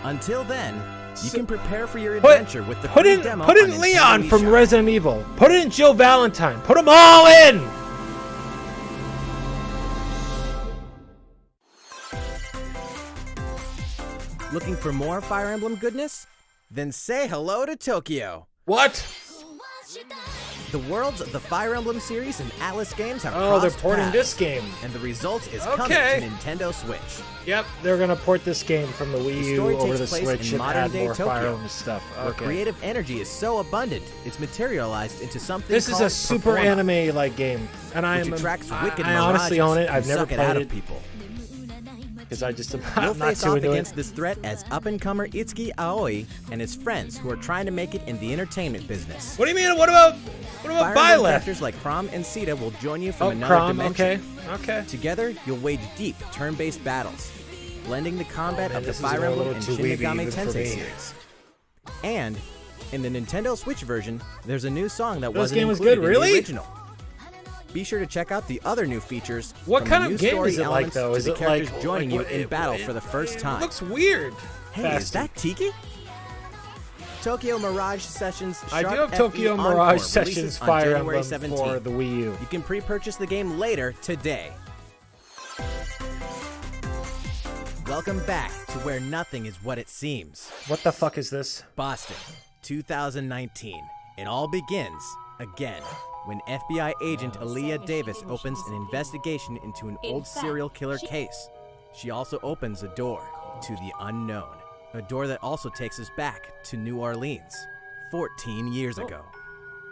Until then, you can prepare for your Put adventure with the put free in demo put on in Leon Nintendo from eShop. Resident Evil. Put in Jill Valentine. Put them all in. Looking for more Fire Emblem goodness? Then say hello to Tokyo. What? The worlds of the Fire Emblem series and Atlas games have Oh, they're crossed porting paths, this game. and the result is Okay. coming to Nintendo Switch. Yep, they're gonna port this game from the Wii U story over takes the place Switch in and add modern-day more Fire Tokyo, Emblem stuff. Where Okay. creative energy is so abundant, it's materialized into something This is called a super Performa, anime like game, and I which am. attracts wicked I honestly mirages own it. I've and never suck it played out it of people. because I just You'll I'm not face too off into against it. this threat as up-and-comer Itsuki Aoi and his friends who are trying to make it in the entertainment business. What do you mean? What about Fire Byleth? Emblem characters like Chrom and Sita will join you from Oh, another Chrom, dimension. okay. Together, you'll wage deep, turn-based battles, blending the combat man, of the this is Fire a Emblem little and too Shin weeby Megami even for Tensei me. series. And in the Nintendo Switch version, there's a new song that This wasn't game was included good, in really? the original. Be sure to check out the other new features. What from kind the new of game story is it like, elements though? to Is the it characters like joining you like, in battle it- for the first time? It looks weird. Hey, is that Tiki? Tokyo Mirage Sessions I do Sharp have Tokyo FE Mirage Encore Sessions releases on Fire January Emblem 17th. for the Wii U. You can pre-purchase the game later today. Welcome back to where nothing is what it seems. What the fuck is this? Boston, 2019. It all begins again when FBI agent Aaliyah Davis opens an investigation into an old serial killer case. She also opens a door to the unknown, a door that also takes us back to New Orleans, 14 years ago.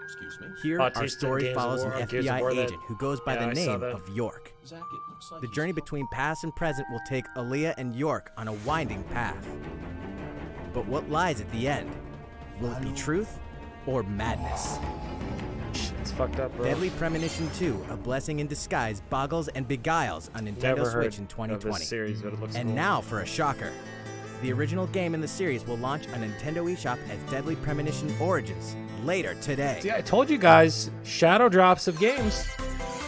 Excuse me. Here, Bautista our in story Gears of follows an War- Gears of FBI War that- agent who goes by Yeah, the I saw name that. of York. Zach, it looks like The he's journey between past and present will take Aaliyah and York on a winding path. But what lies at the end? Will it be truth or madness? It's fucked up, bro. Deadly Premonition 2, A Blessing in Disguise, boggles and beguiles on Nintendo Never heard Switch in of 2020. this series, but it looks And cool. now for a shocker. the original game in the series will launch a Nintendo eShop as Deadly Premonition Origins later today. See, I told you guys, shadow drops of games.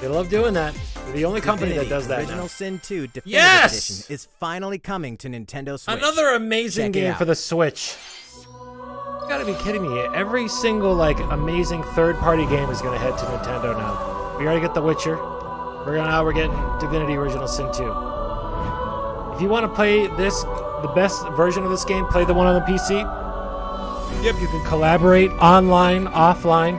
They love doing that. They're the only company that does that Original now. Sin 2 Definitive Yes! Edition is finally coming to Nintendo Switch. Another amazing Check it game out. for the Switch. You gotta be kidding me. Every single, like, amazing third-party game is gonna head to Nintendo now. We already get The Witcher. We're getting Divinity Original Sin 2. If you want to play this, the best version of this game, play the one on the PC. Yep, you can collaborate online, offline.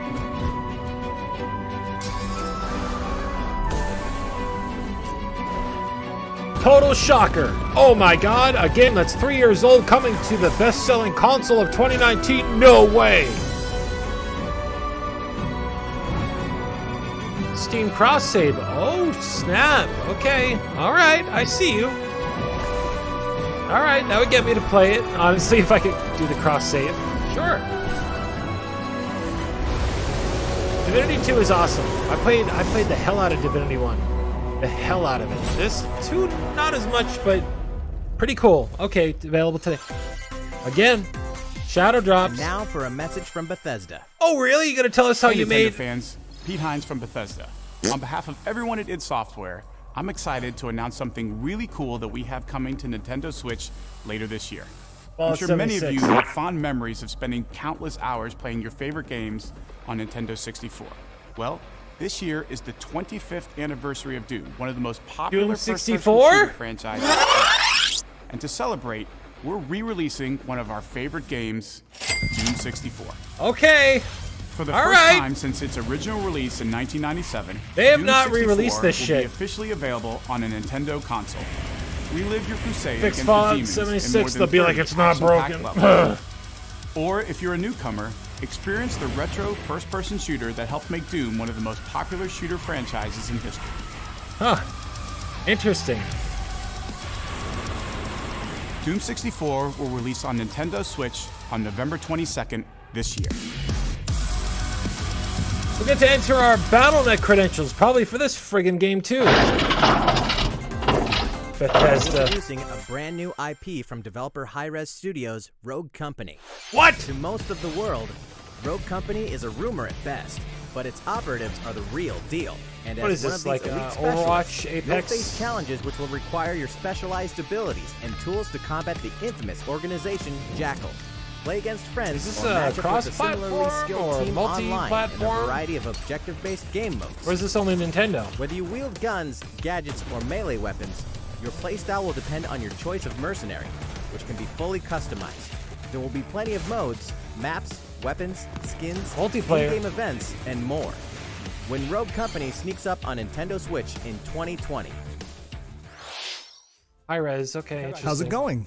Total shocker. Oh my god, a game that's 3 years old coming to the best-selling console of 2019? No way! Steam cross save. Oh, snap. Okay. Alright, I see you. Alright, that would get me to play it. Honestly, if I could do the cross save. Sure. Divinity 2 is awesome. I played the hell out of Divinity 1. The hell out of it. This 2, not as much, but pretty cool. Okay, available today. Again, shadow drops. And now for a message from Bethesda. Oh, really? You gonna tell us how Hey, you Nintendo made... fans, Pete Hines from Bethesda. On behalf of everyone at id Software, I'm excited to announce something really cool that we have coming to Nintendo Switch later this year. Well, I'm sure many of 76. you have fond memories of spending countless hours playing your favorite games on Nintendo 64. Well, this year is the 25th anniversary of Doom, one of the most popular Doom first-person 64? shooter franchises ever. And to celebrate, we're re-releasing one of our favorite games, Doom 64. Okay. For the All first right. time since its original release in 1997, They have Doom not 64 re-released this will shit. be officially available on a Nintendo console. Relive your crusade Fix against the Fallout demons 76, in more than they'll be like, 30 it's not action-packed broken. levels. Or if you're a newcomer, experience the retro first-person shooter that helped make Doom one of the most popular shooter franchises in history. Huh. Interesting. Doom 64 will release on Nintendo Switch on November 22nd this year. We get to enter our BattleNet credentials, probably for this friggin' game too. Bethesda. Introducing a brand new IP from developer Hi-Rez Studios, Rogue Company. What? To most of the world, Rogue Company is a rumor at best, but its operatives are the real deal. And What as is one this, of these like, elite Overwatch, specialists, Apex? you'll face challenges which will require your specialized abilities and tools to combat the infamous organization Jackal. Play against friends Is this or a match up with a similarly cross-platform skilled or team online in a multi-platform? variety of objective-based game modes. Or is this only Nintendo? Whether you wield guns, gadgets, or melee weapons, your playstyle will depend on your choice of mercenary, which can be fully customized. There will be plenty of modes, maps, weapons, skins, Multiplayer. in-game events, and more. When Rogue Company sneaks up on Nintendo Switch in 2020. Hi, Rez. Okay. How's it interesting. going?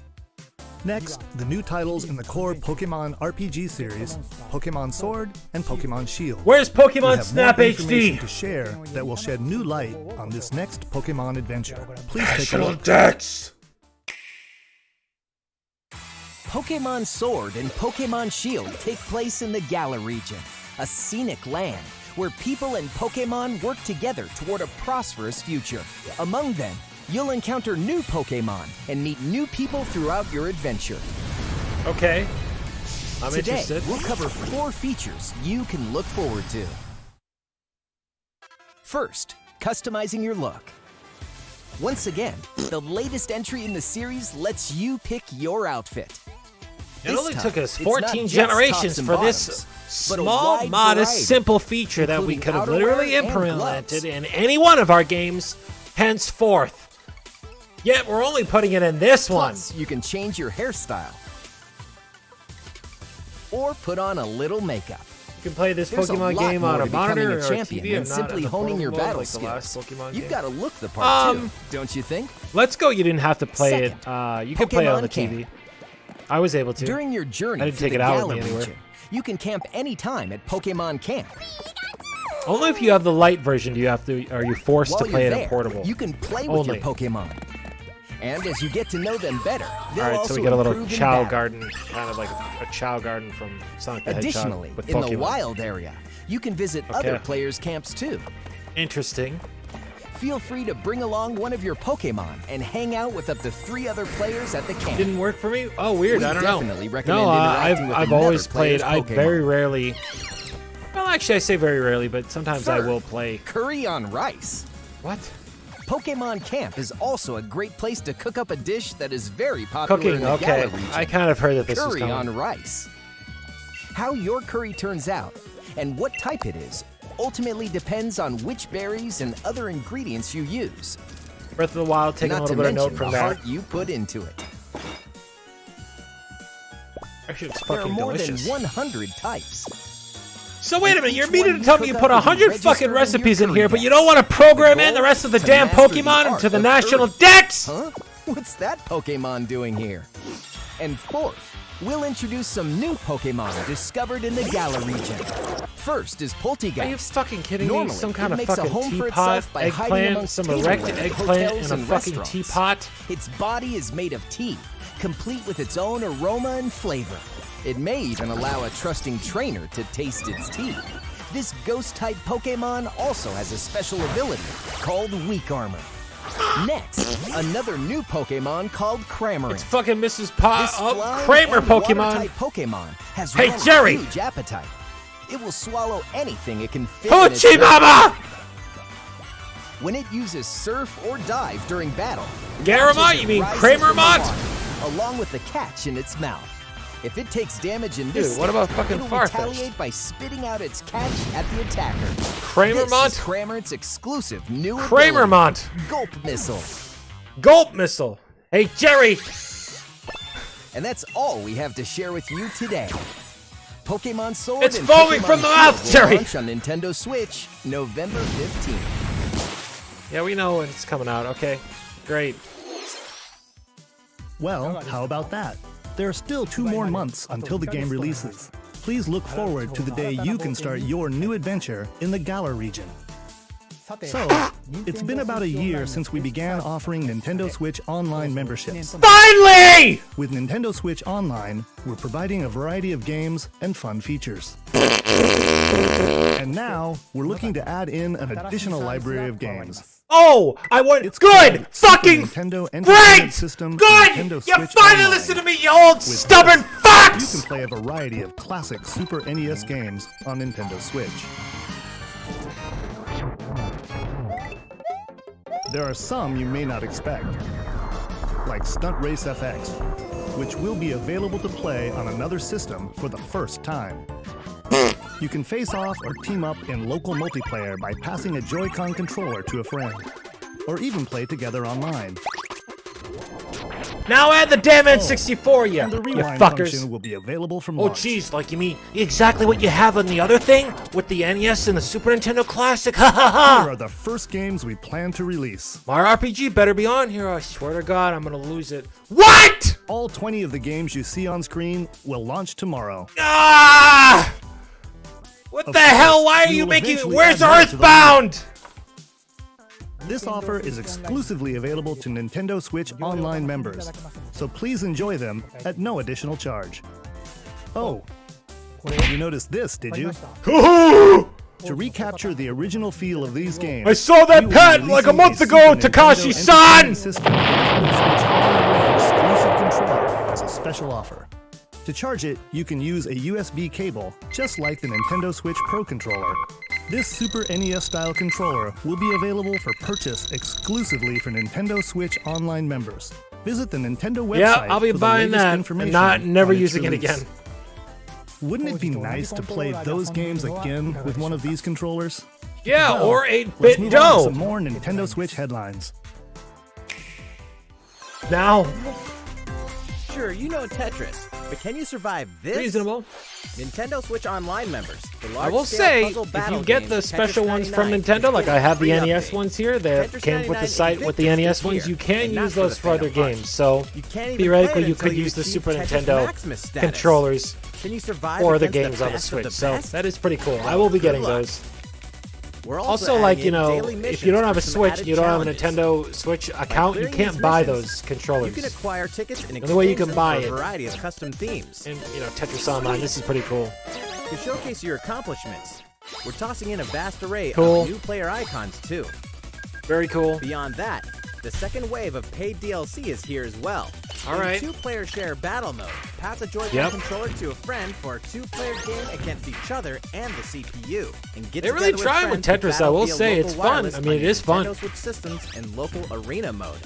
Next, the new titles in the core Pokemon RPG series, Pokemon Sword and Pokemon Shield. Where's Pokemon We have Snap more information HD? to share that will shed new light on this next Pokemon adventure. Please take a National look. Dex. Pokemon Sword and Pokemon Shield take place in the Galar region, a scenic land where people and Pokemon work together toward a prosperous future. Among them, you'll encounter new Pokemon and meet new people throughout your adventure. Okay. I'm Today, interested. we'll cover 4 features you can look forward to. First, customizing your look. Once again, the latest entry in the series lets you pick your outfit. It This only time, took us it's not 14 just generations tops and for this bottoms, but a small, wide modest, variety, simple feature that we including could have outerwear literally and implemented gloves. in any one of our games henceforth. Yet we're only putting it in this one. Plus, you can change your hairstyle or put on a little makeup. You can play this There's Pokemon a lot game more on to a becoming monitor a or a champion TV than and not simply in the honing your portable mode battle like the last skills. Pokemon You've game. got to look the part too, Um, don't you think? Let's Go, you didn't have to play Second, it. You could play it on the Pokemon TV. I was able to. During your journey I didn't through take the it out Galar with me anywhere. region, you can camp anytime at Pokemon Camp. Only if you have the light version do you have to, are you forced While to play you're it there, in portable. you can play with Only. your Pokemon. And as you get to know them better, they'll All right, also so we get a little improve in Chow battle. Garden, kind of like a Chow Garden from Sonic the Hedgehog Additionally, with in Pokemon. the wild area, you can visit other Okay. players' camps too. Interesting. Feel free to bring along one of your Pokemon and hang out with up to 3 other players at the camp. Didn't work for me? Oh, weird. I don't know. Definitely recommend No, interacting with I've another always played. player's I Pokemon. very rarely. Well, actually, I say very rarely, but sometimes I will play. Curry on rice. What? Pokemon Camp is also a great place to cook up a dish that is very popular in Cooking, the okay. Galar region. I kind of heard that this was Curry coming. on rice. How your curry turns out and what type it is ultimately depends on which berries and other ingredients you use. Breath of the Wild, taking a Not little to bit of mention note from the that. heart you put into it. Actually, it's There are fucking more delicious. than 100 types. So wait a minute, Each you're meaning one to tell you me you cook put up will be 100 fucking registered in your recipes in curry here, but you deck. don't want to program in the rest of the To damn master the Pokemon art into the of national curry. decks? Huh? What's that Pokemon doing here? And fourth, we'll introduce some new Pokemon discovered in the Galar region. First is Polteagat. Are you fucking kidding me? Normally, Some kind it of makes a fucking home for teapot, itself by hiding eggplant, amongst some tableware erected at eggplant hotels in a and fucking restaurants. teapot. Its body is made of tea, complete with its own aroma and flavor. It may even allow a trusting trainer to taste its tea. This ghost-type Pokemon also has a special ability called Weak Armor. Next, another new Pokemon called Cramorant. It's fucking Mrs. This flying Kramer and Pokemon. water-type Pokemon has Hey, one Jerry! huge appetite. It will swallow anything it can fit in its Hoochie mouth. Mama! When it uses surf or dive during battle, Garamont? watch as it You mean rises from the Kramermont? water, along with the catch in its mouth. If it takes damage in this Dude, what about fucking it'll Farfetch'd? retaliate by spitting out its catch at the attacker. Kramermont? This is Cramorant's exclusive new ability, Kramermont. Gulp Missile. Gulp Missile. Hey, Jerry! And that's all we have to share with you today. Pokemon Sword It's and foaming Pokemon from the Shield mouth, will Jerry! launch on Nintendo Switch November 15th. Yeah, we know when it's coming out. Okay, great. Well, how about that? There are still 2 more months until the game releases. Please look forward to the day you can start your new adventure in the Galar region. So, it's been about a year since we began offering Nintendo Switch Online memberships. Finally! With Nintendo Switch Online, we're providing a variety of games and fun features. And now, we're looking to add in an additional library of games. Oh, I want It's good, called fucking Super Nintendo great, Entertainment System good. Nintendo You Switch finally Online. listen to me, you old With stubborn this, fox! You can play a variety of classic Super NES games on Nintendo Switch. There are some you may not expect, like Stunt Race FX, which will be available to play on another system for the first time. You can face off or team up in local multiplayer by passing a Joy-Con controller to a friend, or even play together online. Now add the damn N64, And the you rewind fuckers. function will be available from Oh, launch. jeez, like you mean exactly what you have on the other thing? With the NES and the Super Nintendo Classic? Ha ha ha! Here are the first games we plan to release. My RPG better be on here, I swear to God, I'm gonna lose it. What?! All 20 of the games you see on screen will launch tomorrow. Ah! What Of the course, hell? Why are we you will making it? eventually Where's add more to the Earthbound? This offer is exclusively available to Nintendo Switch Online members, so please enjoy them at no additional charge. Oh, you noticed this, did you? To recapture the original feel of these games, I saw that we will be patent like a releasing month Super ago, Nintendo Takashi-san! Entertainment System Nintendo Switch exclusive controller as a special offer. To charge it, you can use a USB cable, just like the Nintendo Switch Pro controller. This Super NES-style controller will be available for purchase exclusively for Nintendo Switch Online members. Visit the Nintendo website. Yeah, I'll be for the buying latest that information and never on its using it release. again. Wouldn't it be nice to play those games again with one of these controllers? Yeah, Well, or let's 8-bit move on to dough. some more Nintendo Switch headlines. Now, Sure, you know Tetris, but can you survive this? reasonable. Nintendo Switch Online members. The I will large-scale say, puzzle if battle you get games, the special Tetris ones from 99, Nintendo, like I have the free NES update. ones here that Tetris came with 99 the site with the Invictus NES is ones, here, you can and not use for those the for other faint of heart. games. So You can't even theoretically, play it you until could use the achieve Super Tetris Nintendo Maximus status. controllers Can you survive for the against games on the best of Switch. the So best? that is pretty cool. I will be Good getting luck. those. We're Also, adding like, you in know, daily if missions you don't have for a some Switch, added you don't have a challenges. Nintendo Switch account, you clearing can't these buy missions, those controllers. You can acquire tickets and The only way you exchange can them buy for it. a variety of custom themes. And, you know, Tetris Online, this is pretty cool. To showcase your accomplishments, we're tossing in a vast array Cool. of new player icons too. Very cool. Beyond that, the second wave of paid DLC is here as well. All right. Two-player share battle mode. Pass a Joy-Con controller to a friend for a two-player game against each other and the CPU. And get They really try with Tetris, I will say. It's fun. I mean, it is fun. Nintendo Switch systems and local arena mode.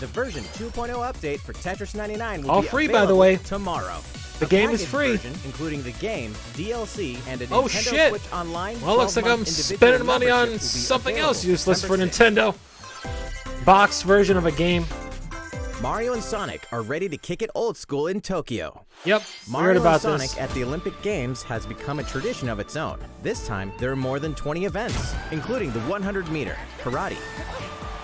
The version 2.0 update for Tetris 99 will all be free, by the way. Tomorrow. The game is free. Version, including the game, DLC, and a Oh Nintendo shit! Switch Online. Well, looks like I'm spending money on something else useless for Nintendo. Box version of a game. Mario and Sonic are ready to kick it old school in Tokyo. Yep, Mario heard about and Sonic this. at the Olympic Games has become a tradition of its own. This time, there are more than 20 events, including the 100-meter, karate,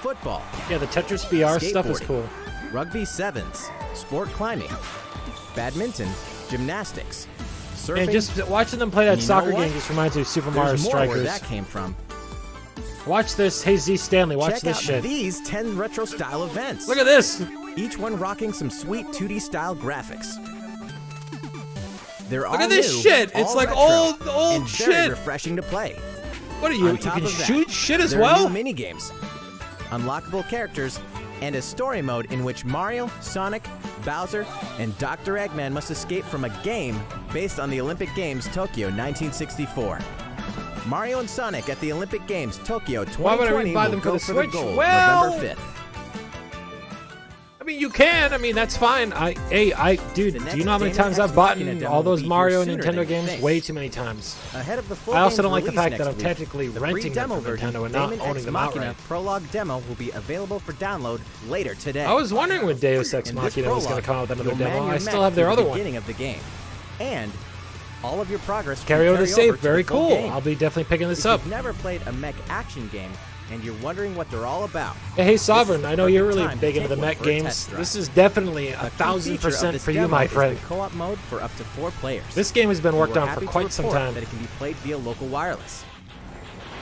football. Yeah, the Tetris BR stuff is cool. Rugby sevens, sport climbing, badminton, gymnastics, surfing. And just watching them play that soccer game just reminds me of Super Mario There's more Strikers. where that came from. Watch this. Hey, Z Stanley, watch Check this out shit. these 10 retro-style events. Look at this. Each one rocking some sweet 2D-style graphics. They're all Look at this new, shit. all It's like retro, old and very shit. refreshing to play. What are you? On You top can of that, shoot shit as there well? are new mini-games, unlockable characters, and a story mode in which Mario, Sonic, Bowser, and Dr. Eggman must escape from a game based on the Olympic Games Tokyo 1964. Mario and Sonic at the Olympic Games Tokyo 2020 Why would I rebuy will them for go the for Switch? the gold Well, November 5th. I mean, you can. I mean, that's fine. Dude, do you know how many times I've bought all those Mario and Nintendo games? Way too many times. Ahead of the full I also game's don't like the release fact that next I'm week, technically the renting them pre-demo from version, Nintendo and not Daemon owning X them Machina outright. Prologue demo will be available for download later today. I was wondering when Deus Ex In this Machina was going to prologue, come out with another you'll man demo. your I mech still have their through other the one. beginning of the game, and all of your progress will Carry over to save. to Very the full cool. game. I'll be definitely picking this If up. you've never played a mech action game and you're wondering what they're all about, Hey, Sovereign, I know you're really time to big into take the one mech for a games. test drive. This is definitely a key 1,000% feature of this for you, demo my is friend. the co-op mode for up to 4 players. This game has been worked We're on happy for to quite some report time. that it can be played via local wireless.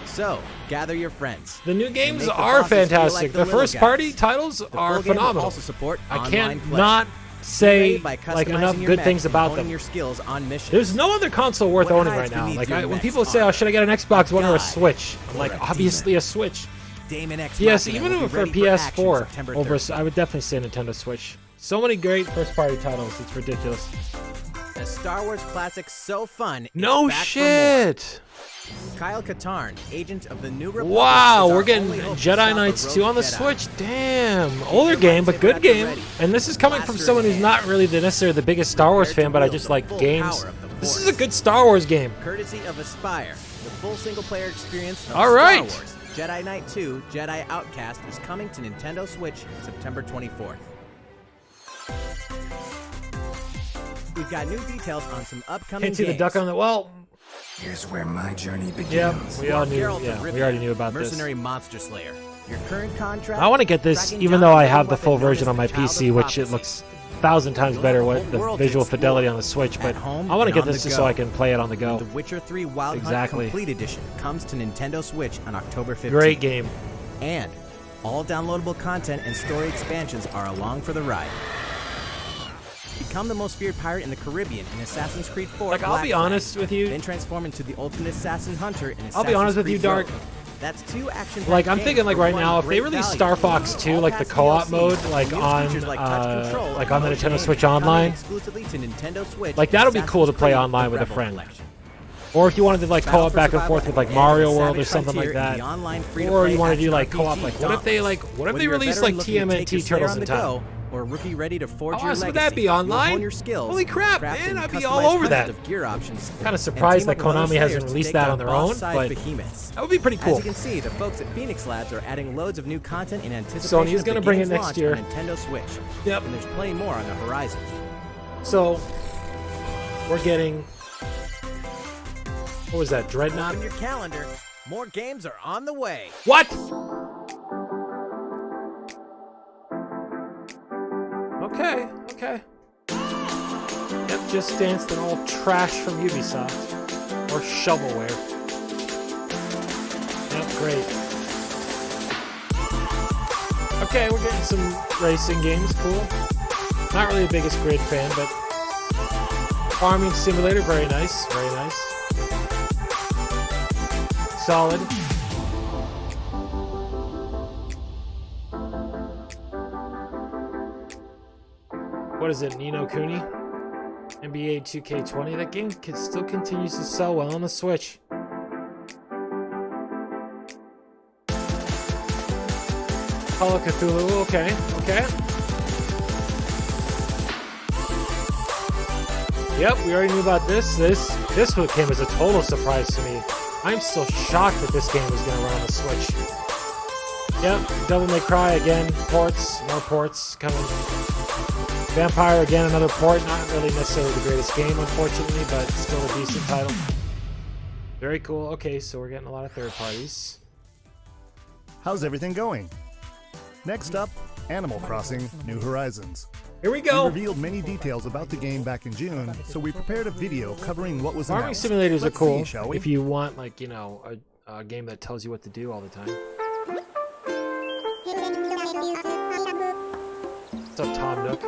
So, gather your friends. The new and games make the are bosses feel like fantastic. the The little first party guys. titles The are full game will phenomenal. also support I online can't play. not say By like customizing enough your good mech things and about honing them. your skills on missions. There's no other console worth What owning hides right now. beneath Like your when mech's people say, "Oh, should I get an Xbox One or a Switch?" I'm or like, a obviously a Switch. Daemon X Yes, Machina even will be for ready for action PS4 September over, 3rd. I would definitely say Nintendo Switch. So many great first-party titles. It's ridiculous. A Star Wars classic so fun. it's No back for shit. more. Kyle Katarn, agent of the New Republic. Wow, is our we're getting only hope to Jedi stop a Knights rogue 2 on the Jedi. Switch. Damn. Older game, but good game. And this is coming from Blaster someone in who's hand. not really necessarily the biggest Star Wars Prepare fan, to but I wield just the like full games. power of the This is Force. a good Star Wars game. Courtesy of Aspire, the full single-player experience of All right. Star Wars. Jedi Knight 2, Jedi Outcast is coming to Nintendo Switch September 24th. We've got new details on some upcoming Can't see the games. duck on the well. Here's where my journey begins. Yep, we all knew. Geralt of Yeah, we Rivia, already knew about this. Mercenary Monster Slayer. Your current contract. I want to get this, tracking even down though I a have the weapon full known version as on my the Child of PC, which it Prophecy. looks 1,000 times better You'll have with a the whole world to visual explore. fidelity on the Switch. But At home I want to and get on this the just go. so I can play it on the go. The Witcher 3 Wild Exactly. Hunt Complete Edition comes to Nintendo Switch on October 15th. Great game. And all downloadable content and story expansions are along for the ride. Become the most feared pirate in the Caribbean in Assassin's Creed 4. Like, I'll Black be Flag. honest with you. Then transform into the ultimate assassin hunter in Assassin's I'll be honest with you, Creed Dark. Rogue. That's 2 action. Like, I'm thinking, like, right now, if they release Star Fox 2, like, the co-op mode, like, on the Nintendo Switch Online, exclusively to Nintendo Switch. like, that'll be cool to play online with a friend. Or if you wanted to, like, co-op back and forth with, like, Mario World or something like that. Or you want to do, like, co-op, like, what if they release, like, TMNT Turtles in Time? Or a rookie ready to forge How your awesome legacy. would that be You'll online? hone your skills, Holy crap, crafting man, I'd be customized all over that. hundreds of gear options, Kind of and surprised team that up with other Konami hasn't players to released take that down on their own, boss-sized but behemoths. that would be pretty cool. As you can see, the folks at Phoenix Labs are adding loads of new content in anticipation Sony's of the gonna bring it game's next launch year. on Nintendo Switch. Yep. And there's plenty more on the horizon. So, we're getting... What was that, Dreadnought? Open your calendar. More games are on the way. What? Okay, okay. Yep, Just Dance, they're all trash from Ubisoft. Or shovelware. Yep, great. Okay, we're getting some racing games, cool. Not really the biggest Grid fan, but Farming Simulator, very nice, very nice. Solid. what is it, Nino Kuni? NBA 2K20. That game still continues to sell well on the Switch. Call of Cthulhu. Okay. Yep, we already knew about this. This one came as a total surprise to me. I'm still shocked that this game was going to run on the Switch. Yep, Devil May Cry again. Ports, more ports coming. Vampire again, another port. Not really necessarily the greatest game, unfortunately, but still a decent title. Very cool. Okay, so we're getting a lot of third parties. How's everything going? Next up, Animal Crossing New Horizons. Here we go. We revealed many details about the game back in June, so we prepared a video covering what was Farming announced. simulators are Let's cool see, shall we? if you want, like, you know, a game that tells you what to do all the time. What's up, Tom Nook? I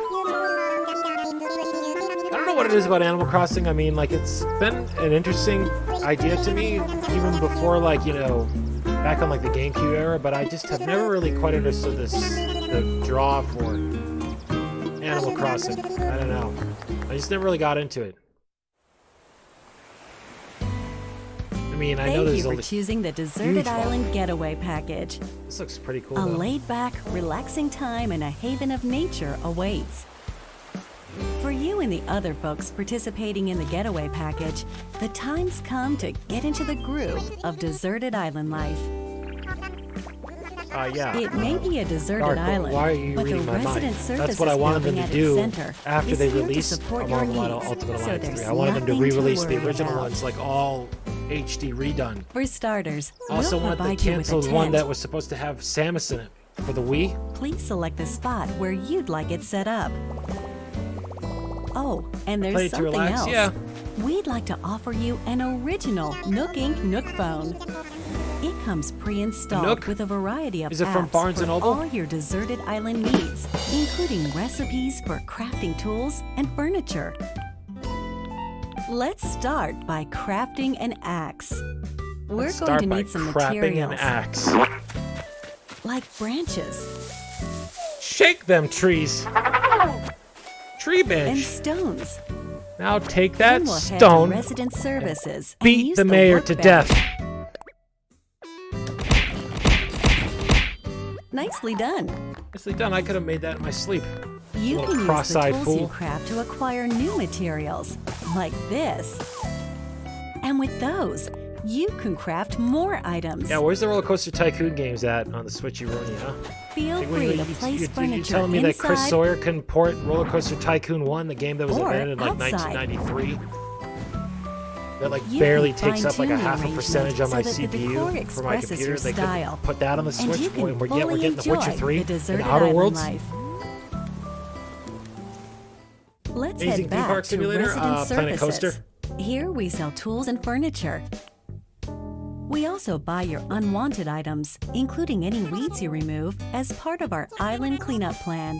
don't know what it is about Animal Crossing. I mean, like, it's been an interesting idea to me, even before, like, you know, back on, like, the GameCube era, but I just have never really quite understood the draw for Animal Crossing. I don't know. I just never really got into it. I mean, I know Thank there's you for choosing the Deserted Island Getaway Package. This looks pretty cool, A though. laid-back, relaxing time in a haven of nature awaits. For you and the other folks participating in the Getaway Package, the time's come to get into the groove of Deserted Island life. Yeah. It may be a deserted Dark, island, why are you but the reading my mind? resident services That's what I wanted them building to at its do center after is they here to released support your Marvel needs, Ultimate so Alliance 3. there's I wanted them to nothing to re-release the worry original about. ones, like all HD redone. For starters, I also we'll wanted the provide you with a canceled one tent. that was supposed to have Samus in it for the Wii. Please select the spot where you'd like it set up. Oh, and Play there's to something relax, else. yeah. We'd like to offer you an original Nook Inc. Nook phone. It comes pre-installed Nook? with a variety of Is it from apps Barnes for & Noble? all your deserted island needs, including recipes for crafting tools and furniture. Let's start by crafting an axe. We're Let's going start to by need some crapping materials, an axe. like branches Shake them trees. Tree and bench. stones. Now take Then that we'll head to stone, resident services and beat use the mayor to workbench. death. Nicely done. Nicely done. I could have made that in my sleep. You Little can use the cross-eyed tools fool. you craft to acquire new materials, like this. And with those, you can craft more items. Yeah, where's the Roller Coaster Tycoon games at on the Switchy Rooney, huh? Feel Like, free to you place furniture telling me that Chris inside Sawyer couldn't port Roller Coaster Tycoon 1, the game that was or invented in like outside. 1993? That like You barely can takes up like a fine-tune half a arrangement percentage on my so that the decor CPU for my expresses computer. your They style. could put that on the And Switch, you can and we're getting fully The Witcher enjoy 3 the and deserted Outer island Worlds. life. Let's Amazing head Theme back Park to Simulator, resident Planet services. Coaster. Here we sell tools and furniture. We also buy your unwanted items, including any weeds you remove, as part of our island cleanup plan.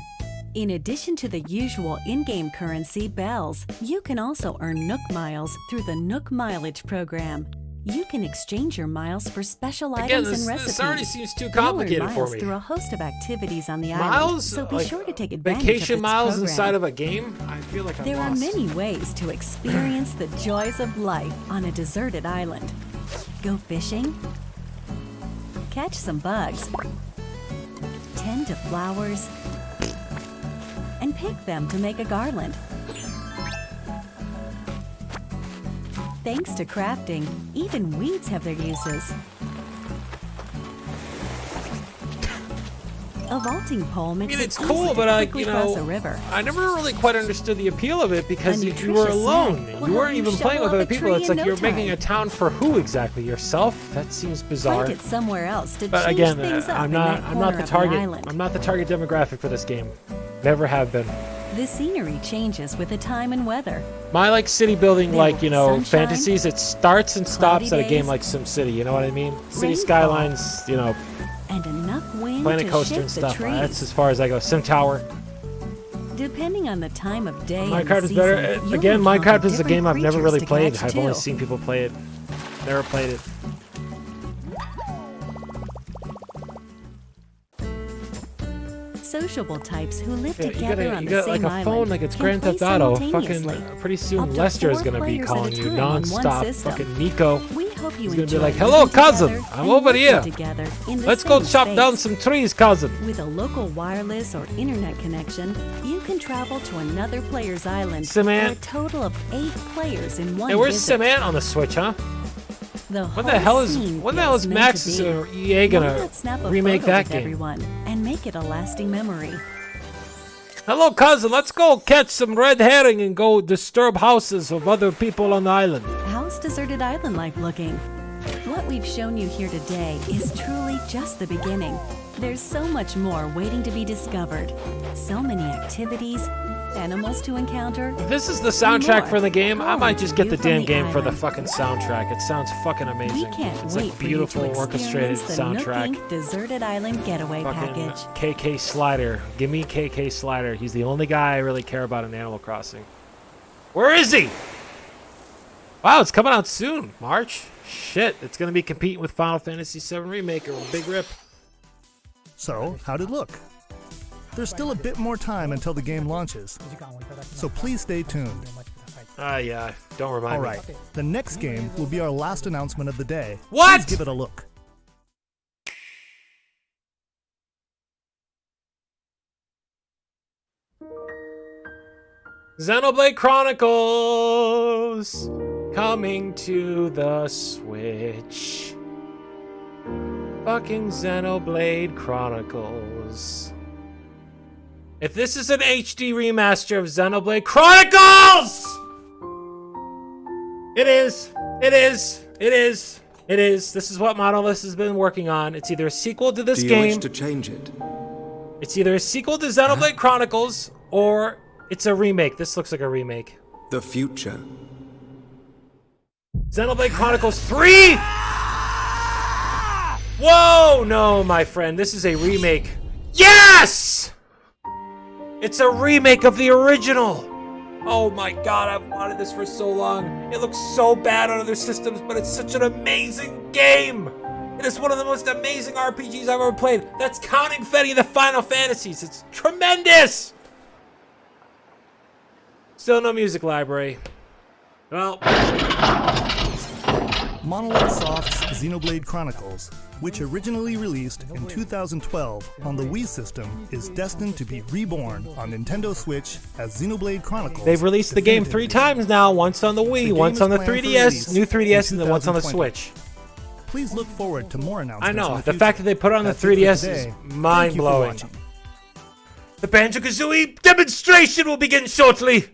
In addition to the usual in-game currency, bells, you can also earn Nook miles through the Nook Mileage program. You can exchange your miles for special Again, items this and recipes. already seems too You'll complicated earn for miles me. through a host of activities on the island, Miles, so be like sure to take advantage vacation of its miles program. inside of a game. I feel like I'm There are lost. many ways to experience the joys of life on a deserted island. Go fishing, catch some bugs, tend to flowers, and pick them to make a garland. Thanks to crafting, even weeds have their uses. A vaulting pole makes I mean, it's it cool, easy but to I, quickly you cross know, a river. I never really quite understood the appeal of it because A you were nutritious alone. snack will You help weren't you even playing with shovel other up a people. tree It's in like no you're making time. a town for who exactly? Yourself? That seems bizarre. Find it somewhere else to But change again, things up I'm in not. that I'm not corner the of target. island. I'm not the target demographic for this game. Never have been. The scenery changes with the time and weather. My like city building, There like will you be know, sunshine, fantasies. It starts and stops cloudy at a game days, like SimCity. You know what I mean? City rainfall, skylines. You know, and enough wind Planet to Coaster shake and the stuff. trees. That's as far as I go. Sim Tower. Depending on the time of day and Minecraft the is better. season, you'll Again, encounter Minecraft is a different game I've never really creatures to played. catch, I've only too. seen people play it. Never played it. So sociable types who live Yeah, together on you the got same like a island phone like it's can Grand play Theft Auto. simultaneously. Fucking pretty soon Up to Lester is 4 gonna be players calling at a you time on one non-stop. system. Fucking Nico. We hope you He's gonna be enjoy like, living "Hello, cousin. together I'm and over working here. together in the Let's go same chop down space." some trees, cousin." With a local wireless or internet connection, you can travel to another player's island Samant. for a total of 8 players in one Hey, where's visit. Samant on the Switch, huh? What the hell is Maxis or EA gonna remake that game? Everyone and make it a lasting memory. Hello, cousin. Let's go catch some red herring and go disturb houses of other people on the island. How's deserted island life looking? What we've shown you here today is truly just the beginning. There's so much more waiting to be discovered. So many activities, animals to encounter. If this is the soundtrack more for the game, I might just get you the from damn the game for the island. fucking soundtrack. It sounds fucking amazing. We can't It's wait like for you beautiful to orchestrated experience the Nook soundtrack. Inc. Deserted Island Getaway Fucking Package. KK Slider. Give me KK Slider. He's the only guy I really care about in Animal Crossing. Where is he? Wow, it's coming out soon. March? Shit, it's going to be competing with Final Fantasy VII Remake or Big Rip. So, how'd it look? There's still a bit more time until the game launches, so please stay tuned. Yeah, don't remind me. Alright, the next game will be our last announcement of the day. What? Please give it a look. Xenoblade Chronicles coming to the Switch. Fucking Xenoblade Chronicles. If this is an HD remaster of Xenoblade Chronicles! It is. It is. It is. It is. This is what Monolith has been working on. It's either a sequel to this Do you game. wish to change it? It's either a sequel to Xenoblade Chronicles or it's a remake. This looks like a remake. The future. Xenoblade Chronicles 3! Whoa! No, my friend. This is a remake. Yes! It's a remake of the original. Oh my god, I've wanted this for so long. It looks so bad on other systems, but it's such an amazing game. It is one of the most amazing RPGs I've ever played. That's counting any of the Final Fantasies. It's tremendous. Still no music library. Well, Monolith Soft's Xenoblade Chronicles, which originally released in 2012 on the Wii system, is destined to be reborn on Nintendo Switch as Xenoblade Chronicles. they've released the game 3 times now. Once on the Wii, once on the 3DS, new 3DS, and then once on the Switch. Please look forward to more announcements. I know. in The future. fact that they put it on the That's it for 3DS is today. Thank you for mind-blowing. watching. The Banjo-Kazooie demonstration will begin shortly.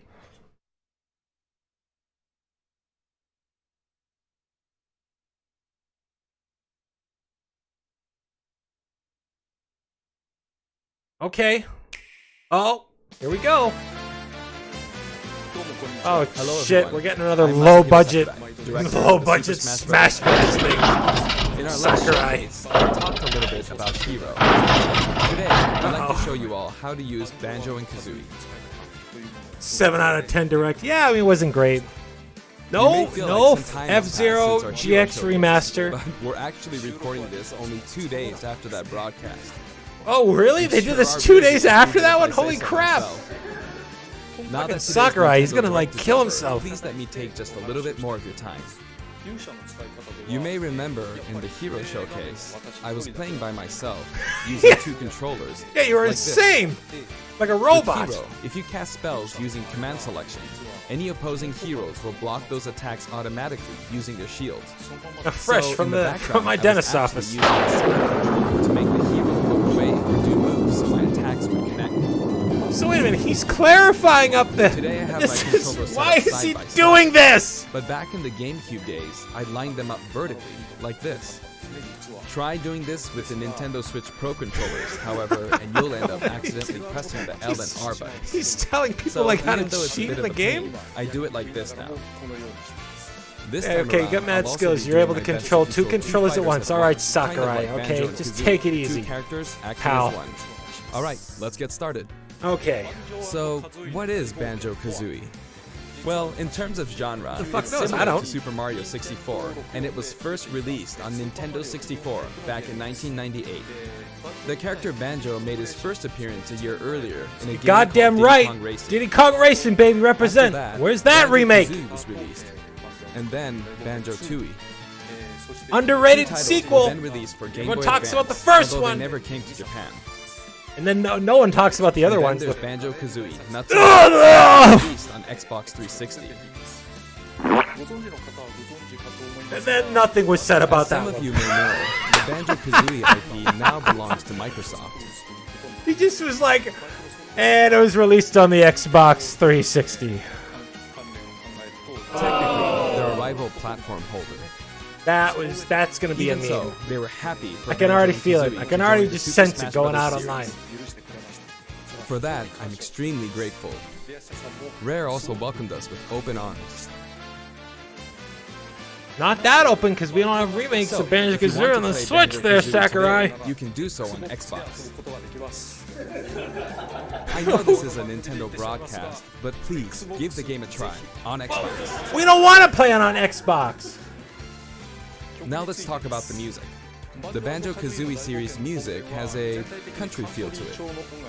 Okay. Oh, here we go. Oh Hello, shit, everyone. we're getting another I'm low Masahiro budget, Sakurai, director low of the budget Super Smash Brothers thing. In our last Sakurai. showcase, I talked a little bit about Hero. Today, I'd like to show you all how to use Banjo and Kazooie. 7 out of 10 direct. Yeah, I mean, it wasn't great. You No, may feel no like some time has passed F-Zero since our Hero GX showcase, remaster. But we're actually recording this only 2 days after that broadcast. Oh, really? They did this 2 days after that one? Holy crap! Now Fucking that today's Sakurai, he's Nintendo gonna like Direct is kill over, himself. Please let me take just a little bit more of your time. You may remember in the Hero Showcase, I was playing by myself, using Yeah. 2 controllers. Yeah, you were like this. insane! Like a robot. With Hero, if you cast spells using command selection, any opposing heroes will block those attacks automatically using their shields. Fresh So, from in the background, from my I was dentist's actually office. using a spell controller to make the hero look away or do moves so my attacks would connect. So wait a minute, he's clarifying up the. Today I have This my is- controller set why up is side he by side. doing this? But back in the GameCube days, I lined them up vertically, like this. Try doing this with the Nintendo Switch Pro controllers, however, and you'll end up accidentally pressing the L and R buttons. He's telling people So, like how even to though it's a cheat bit in of the a game. pain, I do it like this now. This Hey, time okay, you around, got mad I'll also skills. be You're doing able to my best control 2 control controllers at fighters once. at All right, once, kind of Sakurai. like Okay, Banjo and just Kazooie. take it 2 easy. characters acting Pal. as one. All right, let's get started. Okay. So, what is Banjo-Kazooie? Well, in terms of genre, The fuck it's knows? similar I don't. to Super Mario 64, and it was first released on Nintendo 64 back in 1998. The character Banjo made his first appearance a year earlier in a game Goddamn called right! Diddy Kong Racing. Diddy Kong Racing, baby, represent! Where's that remake? Banjo-Kazooie was released, and then Banjo-Tooie. Underrated Two titles sequel! were then released for Game Everyone Boy talks about the Advance, first although one! They never came to Japan. And then no one talks about the other And then ones. there's Banjo-Kazooie, Nuts Ugh! and Bolts, released on Xbox 360. And then nothing was said about As some that of one. you may know, the Banjo-Kazooie IP now belongs to Microsoft. He just was like, and it was released on the Xbox 360. Technically, their rival platform holder. That's gonna be Even a meme. so, they were happy for I can already Banjo-Kazooie feel it. I to can join already the just Super sense Smash it going Brothers out series. online. For that, I'm extremely grateful. Rare also welcomed us with open arms. Not that open because we don't have remakes of Banjo-Kazooie on the Switch there, Sakurai. You can do so on Xbox. I know this is a Nintendo broadcast, but please give the game a try on Xbox. We don't want to play it on Xbox. Now let's talk about the music. The Banjo-Kazooie series music has a country feel to it.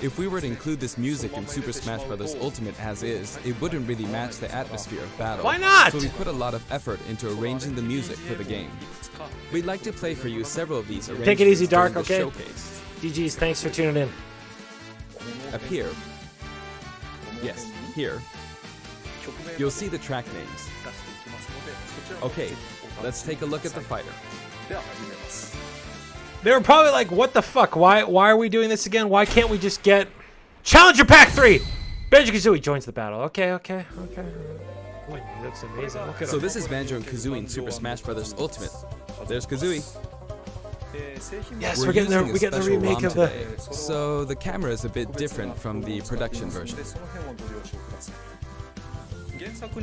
If we were to include this music in Super Smash Bros. Ultimate as is, it wouldn't really match the atmosphere of battle. Why not? So we put a lot of effort into arranging the music for the game. We'd like to play for you several of these arrangements Take it easy, Dark, during the okay? showcase. GG's, thanks for tuning in. Up here, yes, here, you'll see the track names. Okay, let's take a look at the fighter. They were probably like, what the fuck? Why are we doing this again? Why can't we just get Challenger Pack 3? Banjo-Kazooie joins the battle. Okay. Boy, that's amazing. Look at So him. this is Banjo and Kazooie in Super Smash Bros. Ultimate. There's Kazooie. Yes, we're getting the remake of the... today, so the camera is a bit different from the production version.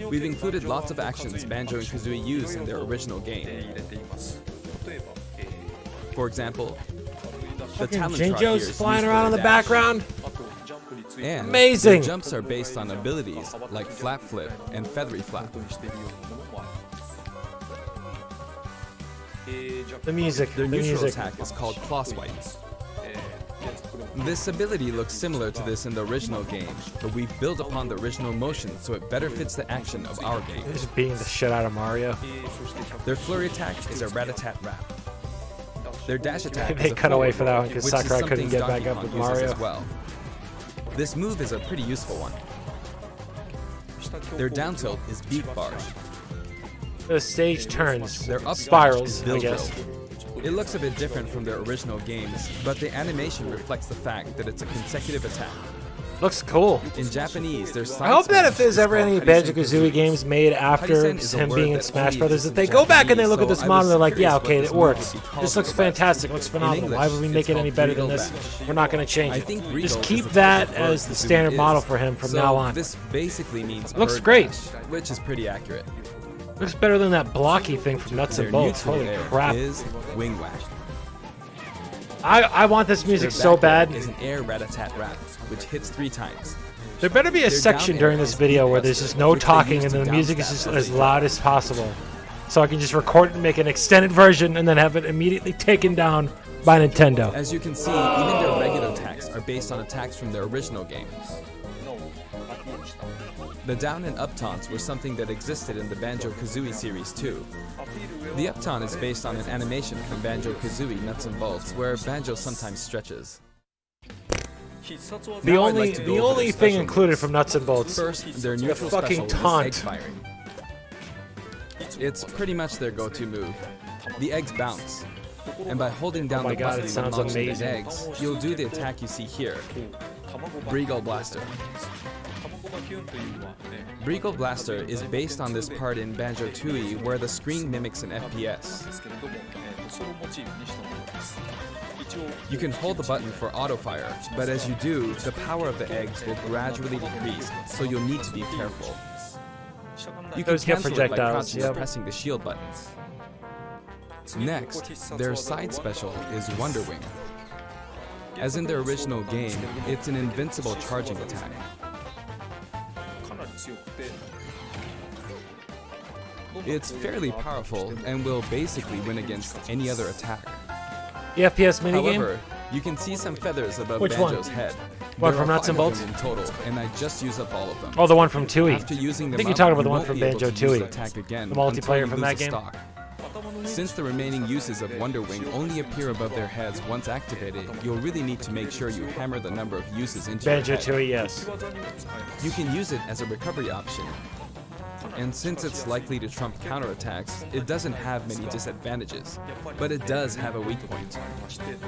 We've included lots of actions Banjo and Kazooie use in their original game. For example, the talent trot here Jinjo's is flying used around for in the dash. background. And Amazing. their jumps are based on abilities like Flap Flip and Feathery Flap. The music. Their the neutral music. attack is called Claw Swipe. This ability looks similar to this in the original game, but we've built upon the original motion so it better fits the action of our game. They're just beating the shit out of Mario. Their flurry attack is a rat-a-tat-rap. Their dash attack They is a cut away forward for that one roll, 'cause which is Sakurai couldn't something get back Donkey up Kong with uses Mario. as well. This move is a pretty useful one. Their down tilt is beak barge. The stage turns. Their up spirals, is I bill guess. drill. It looks a bit different from their original games, but the animation reflects the fact that it's a consecutive attack. Looks cool. In Japanese, there's I hope that if there's ever any Banjo-Kazooie games made after Harisen is a him word being in that Smash only Brothers, exists that they in go back and they Japanese, look at so this I model and was they're like, yeah, curious okay, what it this works. movie would be This called looks for the fantastic, looks In phenomenal. Why English, would we it's make it any called better than Regal this? Bash. We're not going to change I it. think Just Regal keep is the that perfect word as the Kazooie standard is. model for him from So now on. This basically means Looks bird great. bash, which is pretty accurate. Looks better than that blocky thing from Nuts Their and Bolts. neutral Holy air crap. is wing whack. I want this music Their so back bad. air is an air rat-a-tat-rat, which hits 3 times. There better be a Their section down during air this is video beat where there's buster, just no which they talking use and to the music is downstab just others. as loud as possible. So I can just record it and make an extended version and then have it immediately taken down by Nintendo. As you can see, even their regular attacks are based on attacks from their original game. The down and up taunts were something that existed in the Banjo-Kazooie series too. The up taunt is based on an animation from Banjo-Kazooie Nuts and Bolts, where Banjo sometimes stretches. The Now I'd like only to go the over only their thing special included moves. from Nuts and Bolts First, their is the neutral fucking special taunt. is egg firing. It's pretty much their go-to move. The eggs bounce, and by holding down Oh my the God, button it sounds when launching amazing. the eggs, you'll do the attack you see here, Breagle Blaster. Breagle Blaster is based on this part in Banjo-Tooie where the screen mimics an FPS. You can hold the button for auto-fire, but as you do, the power of the eggs will gradually decrease, so you'll need to be careful. You can Those get cancel it by projectiles, crouching and yep. pressing the shield button. Next, their side special is Wonder Wing. As in their original game, it's an invincible charging attack. It's fairly powerful and will basically win against any other attack. The FPS minigame? However, You can see some feathers above Which one? Banjo's head. One There from are Nuts and 5 of Bolts? them in total, and I just used up all of them. Oh, the one from Tooie. After using I them think you're up, talking about the you one won't from be able Banjo to use the Tooie. attack again The multiplayer until you from lose that a game. stock. Since the remaining uses of Wonder Wing only appear above their heads once activated, you'll really need to make sure you hammer the number of uses into Banjo your head. Tooie, yes. You can use it as a recovery option. And since it's likely to trump counterattacks, it doesn't have many disadvantages. But it does have a weak point.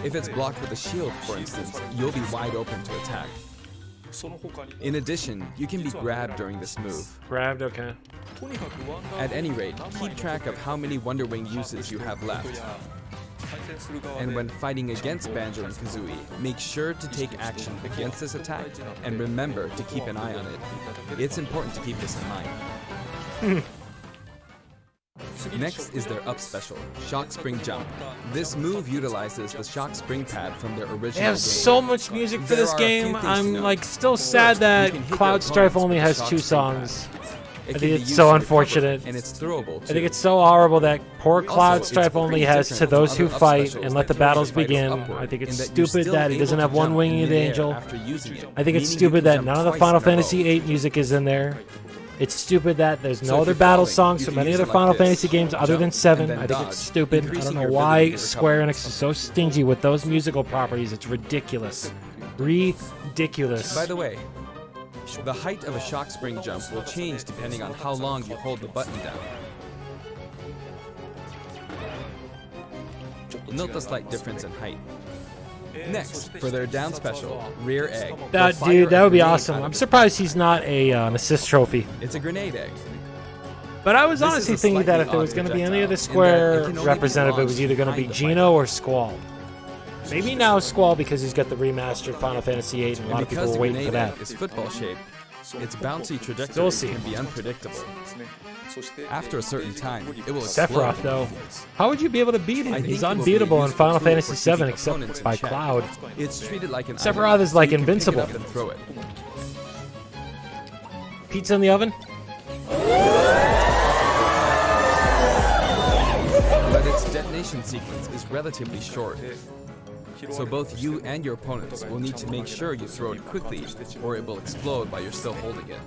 If it's blocked with a shield, for instance, you'll be wide open to attack. In addition, you can be grabbed during this move. Grabbed, okay. At any rate, keep track of how many Wonder Wing uses you have left. And when fighting against Banjo and Kazooie, make sure to take action against this attack, and remember to keep an eye on it. It's important to keep this in mind. Next is their up special, Shock Spring Jump. This move utilizes the Shock Spring pad from their original They have game. so much music for There this are a few game. things to I'm note. like still First, sad that you can hit your Cloud Strife opponents only with the has Shock 2 Spring pad. songs. It I can think be it's used so to unfortunate. recover, and it's throwable I think too. it's so horrible that poor Cloud Also, it's Strife only pretty has to different those from who other up fight specials and let that the throw battles the fighter begin. upward, I think it's in that you're stupid still that he doesn't able have to one jump winged in midair angel. after using it, I think it's meaning you stupid can that jump none of the twice Final in a row. Fantasy VIII music is in there. It's stupid that there's So no if other you're battle falling, songs you from can any use other it like Final this. Fantasy games other Jump than 7. and I then think dodge, it's stupid. I don't increasing know your why ability to Square recover. Enix is so stingy with those musical properties. It's ridiculous. Ridiculous. By the way, the height of a Shock Spring Jump will change depending on how long you hold the button down. Note the slight difference in height. Next, for their down special, Rear Egg. That They'll dude, fire that a would be grenade awesome. out of I'm it. surprised he's not an assist trophy. It's a grenade egg. But I was This is honestly a thinking that slightly if there was odd going to be any of the projectile in that it Square can only be representative, it was launched either going to be behind the Gino or Squall. Maybe now Squall because he's got the remastered Final Fantasy VIII, and a And lot of people because were the waiting for grenade that. egg is football shaped, its bouncy trajectory We'll see. can be unpredictable. After a certain time, it will explode. Sephiroth, though. How would you be able to beat I him? think He's it will be a unbeatable in useful Final tool Fantasy for keeping VII opponents except in by check. Cloud. It's treated like an Sephiroth item, is so like you can pick it invincible. up and throw it. Pizza in the oven? But its detonation sequence is relatively short. So both you and your opponents will need to make sure you throw it quickly, or it will explode while you're still holding it.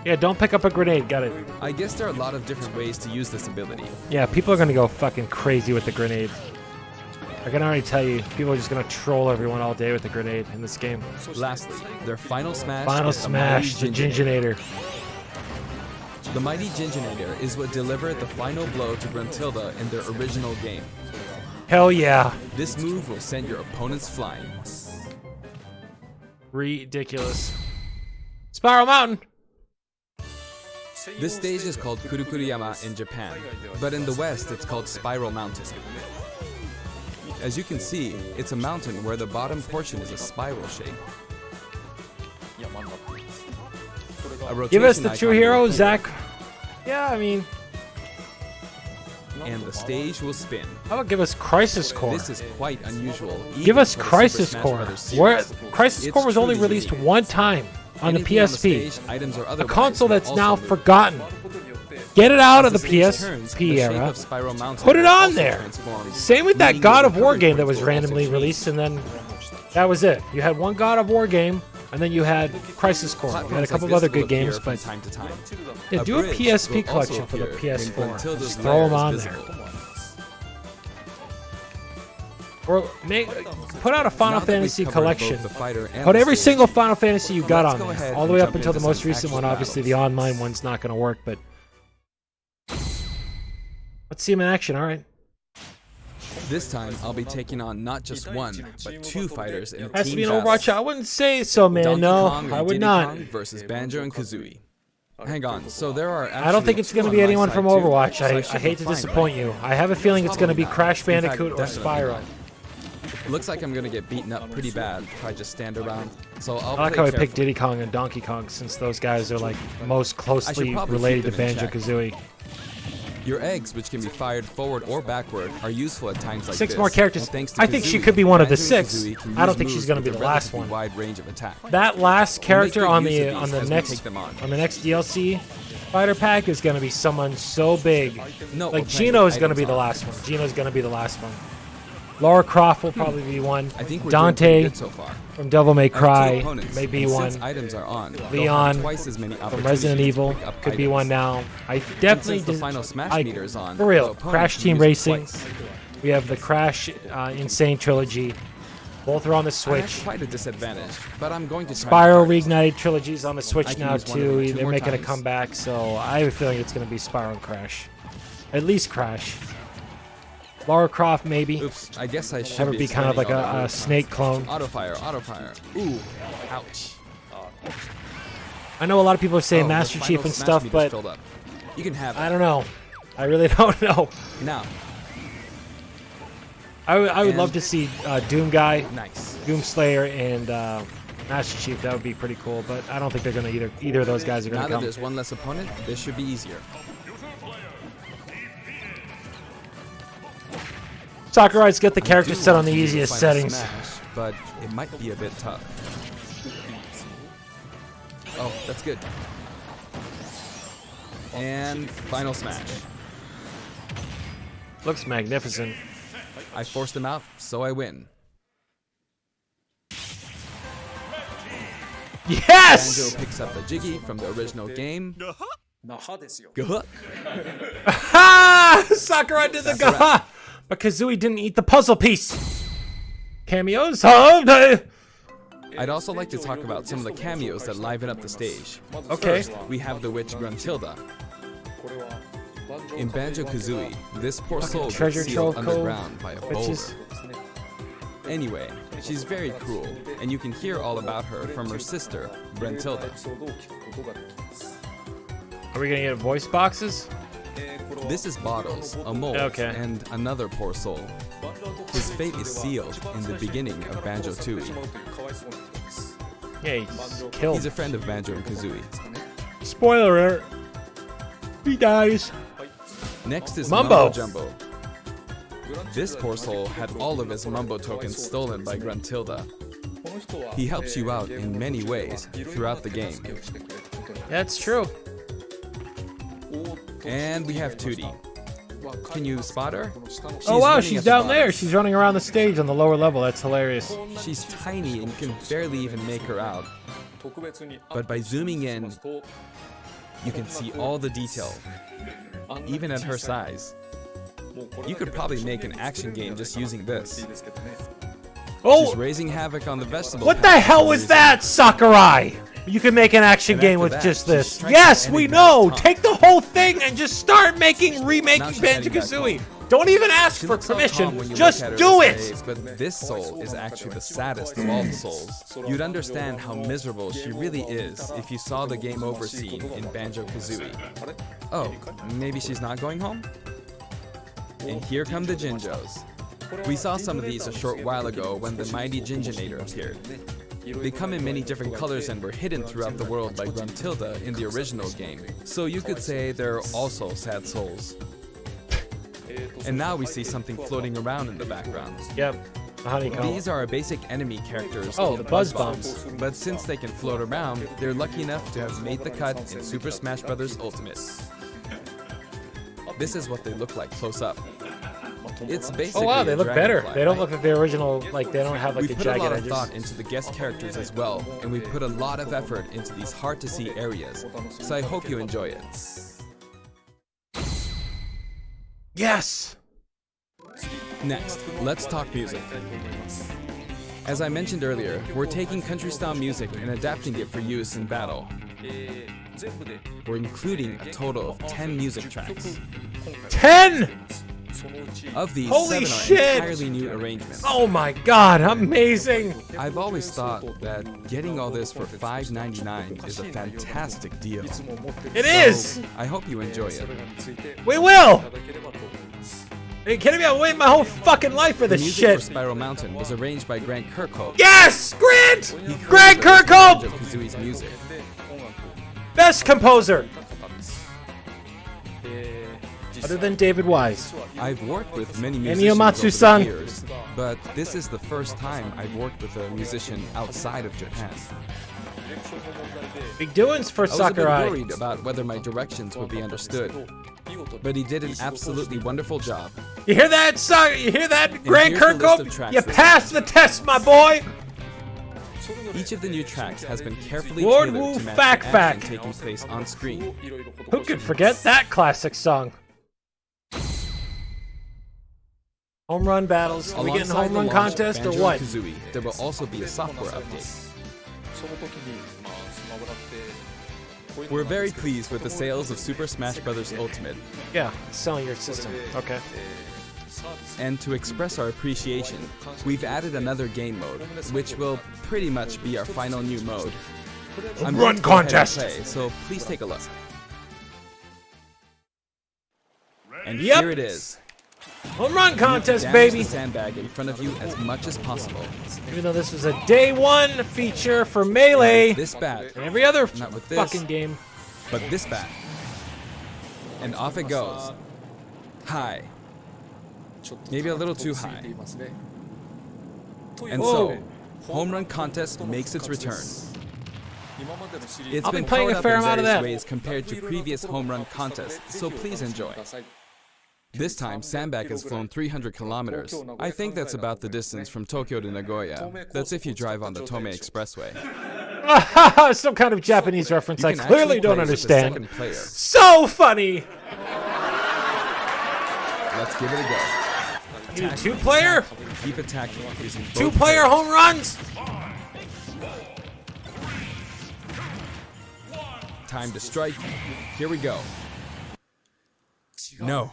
Yeah, don't pick up a grenade. Got it. I guess there are a lot of different ways to use this ability. Yeah, people are going to go fucking crazy with the grenade. I can already tell you, people are just going to troll everyone all day with the grenade in this game. Lastly, their final smash Final is the smash, the Mighty Ginginator. The Mighty Ginginator is what delivered the final blow to Gruntilda in their original game. Hell yeah. This move will send your opponents flying. Ridiculous. Spiral Mountain. This stage is called Kurukuruyama in Japan, but in the West it's called Spiral Mountain. As you can see, it's a mountain where the bottom portion is a spiral shape. Give us the icon true will hero, appear, Zach. Yeah, I mean, and the stage will spin. how about give us Crisis Core? This is quite unusual. Give even us for the Crisis Super Smash Core. Brothers Where series. Crisis It's Core was only truly released unique. one time on the Anything on PSP. stage, items or A otherwise, console will that's also now move. forgotten. Get it out As of the stage turns, PSP the shape era. of Spiral Mountain Put it will on also there. transform, Same with that meaning God your of War recovery game that points was will also randomly change. released, and then that was it. You had one God of War game, and then you had Crisis Core. You had a Platforms couple like of other this will good games, appear from but time to time. yeah, do a bridge PSP will collection also for the appear when PS4. Gruntilda's Just throw them lair on is there. visible. Or put out a Final Now that we've Fantasy covered collection. both the fighter and Put the every stage, single Final Fantasy you got let's on go there, ahead all the and way up jump until the into most some recent one. actual Obviously, the battles. online one's not going to work, but let's see him in action. All right. This time, I'll be taking on not just one, but two fighters in a Has to team be an battle. Overwatch. I wouldn't say so, man. Donkey No, Kong and I would Diddy not. Kong versus Banjo and Kazooie. Hang on, so there are I don't think it's going to be anyone from Overwatch. I should hate be to fine, disappoint right? you. I have a feeling it's going to be Probably Crash not. In fact, Bandicoot or definitely Spyro. not. Looks like I'm gonna get beaten up pretty bad if I just stand around. So I'll I like play how I careful. picked Diddy Kong and Donkey Kong since those guys are like most closely probably related to keep them in Banjo check. Kazooie. Your eggs, which can be fired forward or backward, are useful at times like Six this. more characters. And thanks to I think she Kazooie, could be one of the Banjo and six. Kazooie can I don't use think she's moves going to be with the a last relatively one. wide range of attack. That last character good on use the of these as we next take them on. next DLC fighter pack is going to be someone so big. No, like we're playing Gino with is going to items be the on. last one. Gino's going to be the last one. Lara Croft will probably be one. I think we're Dante doing pretty good so far. from Devil May I have two Cry opponents, may be and one. since items are on, they'll have Leon twice as many from Resident opportunities Evil to pick up could be items. one now. I And definitely since the did- final Smash I- meter is on, for real. the opponent Crash can Team use it Racing. twice. We have the Crash Insane Trilogy. Both are on the I Switch. have quite a disadvantage, but I'm going to try Spyro my hardest. Reignited Trilogy's on the I Switch can now use one of them too. two They're more making a times. comeback, so I have a feeling it's going to be Spyro and Crash. At least Crash. Lara Croft maybe. Oops, I guess I should Have her be kind of like expanding all a that Snake clone. Auto fire, auto fire. Ooh, ouch. I know a lot of people are saying Oh, the Master final Chief and Smash stuff, meter's but filled up. You can have it. I don't know. I really don't know. Now. I would And- love to see Doom Guy, Nice. Doom Slayer, and Master Chief. That would be pretty cool, but I don't think they're going to either of those guys are going Now to that come. there's one less opponent, this should be easier. Sakurai's got the character I do set on want the to use easiest Final settings. Smash, but it might be a bit tough. Oh, that's good. And final smash. Looks magnificent. I forced him out, so I win. Yes! Banjo picks up the Jiggy from the original game. Gah. Ha! Sakurai did the That's a wrap. gaha! But Kazooie didn't eat the puzzle piece. Cameos? Huh? I'd also like to talk about some of the cameos that liven up the stage. Okay. First, we have the witch Gruntilda. In Banjo-Kazooie, this poor soul treasure gets sealed trove underground by a boulder. witches. Anyway, she's very cruel, and you can hear all about her from her sister, Brentilda. Are we gonna get voice boxes? This is Bottles, a mole, Okay. and another poor soul. His fate is sealed in the beginning of Banjo-Tooie. Yeah, he's killed. He's a friend of Banjo and Kazooie. Spoiler alert. He dies. Next is Mumbo. Mumbo Jumbo. This poor soul had all of his Mumbo tokens stolen by Gruntilda. He helps you out in many ways throughout the game. That's true. And we have Tootie. Can you spot her? Oh wow, running she's at the down bottom. there. She's running around the stage on the lower level. That's hilarious. She's tiny and you can barely even make her out. But by zooming in, you can see all the detail, even at her size. You could probably make an action game just using this. Oh! She's raising havoc on the vegetable What the patch hell for was reason. that, Sakurai? You can make an action And game after with that, just she this. strikes Yes, the we enemy know. back top. Take the whole thing and just start remaking Now Banjo she's heading back Kazooie. home. Don't even ask She for looks all calm permission. when you Just look at her do this it. way, but this soul is actually the saddest of all the souls. You'd understand how miserable she really is if you saw the game over scene in Banjo-Kazooie. Oh, maybe she's not going home? And here come the Jinjos. We saw some of these a short while ago when the mighty Jinjonator appeared. They come in many different colors and were hidden throughout the world by Gruntilda in the original game. So you could say they're also sad souls. And now we see something floating around in the background. Yep. The honeycomb. These are our basic enemy characters. Oh, in the Buzz Bombs. But since they can float around, they're lucky enough to have made the cut in Super Smash Bros. Ultimate. This is what they look like close up. It's basically Oh wow, they a look better. dragonfly, They don't right? look like the original. Like they don't have like We the put a jagged lot of edges. thought into the guest characters as well, and we put a lot of effort into these hard-to-see areas. So I hope you enjoy it. Yes. Next, let's talk music. As I mentioned earlier, we're taking country-style music and adapting it for use in battle. We're including a total of 10 music tracks. 10. Of these, Holy 7 are shit! entirely new arrangements. Oh my god, amazing! I've always thought that getting all this for $5.99 is a fantastic deal. It is! I hope you enjoy it. We will! Are you kidding me? I'm waiting my whole fucking life for The this music shit. for Spiral Mountain was arranged by Grant Kirkhope. Yes! Grant! He Grant created Kirkhope! Banjo-Kazooie's music. Best composer! Other than David Wise. I've worked with many Ennio musicians Matsu-san. over the years, but this is the first time I've worked with a musician outside of Japan. Big doings for I was a Sakurai. bit worried about whether my directions would be understood, but he did an absolutely wonderful job. You hear that, son? You hear that, Grant here's the list Kirkhope? of tracks You this passed the test, my boy. Each of the new tracks has been carefully Lord tailored Wu to match Fac the Fac. action taking place on screen. Who could forget that classic song? Home run battles. Are we getting Alongside home the run launch of contest or Banjo what? and Kazooie, there will also be a software update. We're very pleased with the sales of Super Smash Bros. Ultimate. Yeah, selling your system. Okay. And to express our appreciation, we've added another game mode, which will pretty much be our final new mode. I'm going Run to go ahead and contest. play, so please take a look. And Yep. here it is. Home run You need to contest, damage baby. the sandbag in front of you as much as possible. Even though this was a day one feature for Melee. This bat. And every other Not with this, fucking game. but this bat. And off it goes. High. Maybe a little too high. And so, Home Run Contest makes its return. It's I've been been playing powered a up fair in amount of various that. ways compared to previous Home Run Contests, so please enjoy. This time, Sandbag has flown 300 kilometers. I think that's about the distance from Tokyo to Nagoya. That's if you drive on the Tomei Expressway. Some kind of Japanese reference You I can clearly actually don't play with the understand. second player. So funny! Let's give it a go. You need two-player? Keep attacking using both Two-player players. home runs? Time to strike. Here we go. No.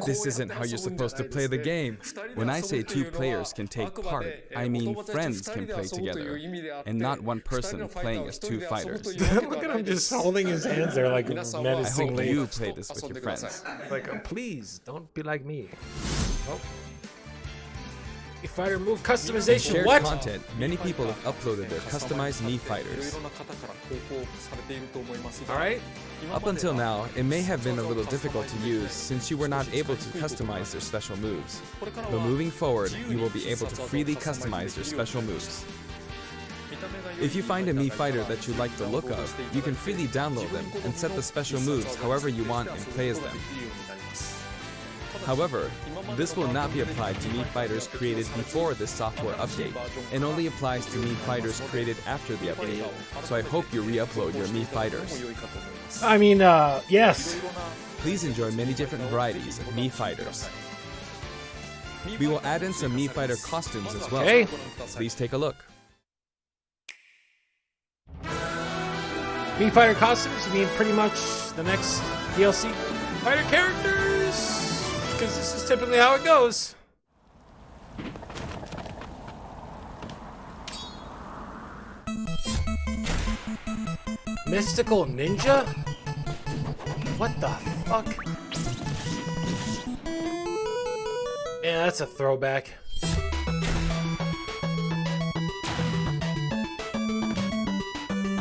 This isn't how you're supposed to play the game. When I say two players can take part, I mean friends can play together, and not one person playing as two fighters. Look at him just holding his hands there like I hope menacingly. you play this with your friends. Like, please, don't be like me. Oh. Fighter move customization, Shared what? content, many people have uploaded their customized Mii fighters. Alright. Up until now, it may have been a little difficult to use since you were not able to customize their special moves. But moving forward, you will be able to freely customize their special moves. If you find a Mii fighter that you like the look of, you can freely download them and set the special moves however you want and play as them. However, this will not be applied to Mii fighters created before this software update, and only applies to Mii fighters created after the update. So I hope you re-upload your Mii fighters. I mean, yes. Please enjoy many different varieties of Mii fighters. We will add in some Mii fighter costumes as well. Okay. Please take a look. Mii fighter costumes, you mean pretty much the next DLC fighter characters? Because this is typically how it goes. Mystical Ninja? What the fuck? Yeah, that's a throwback.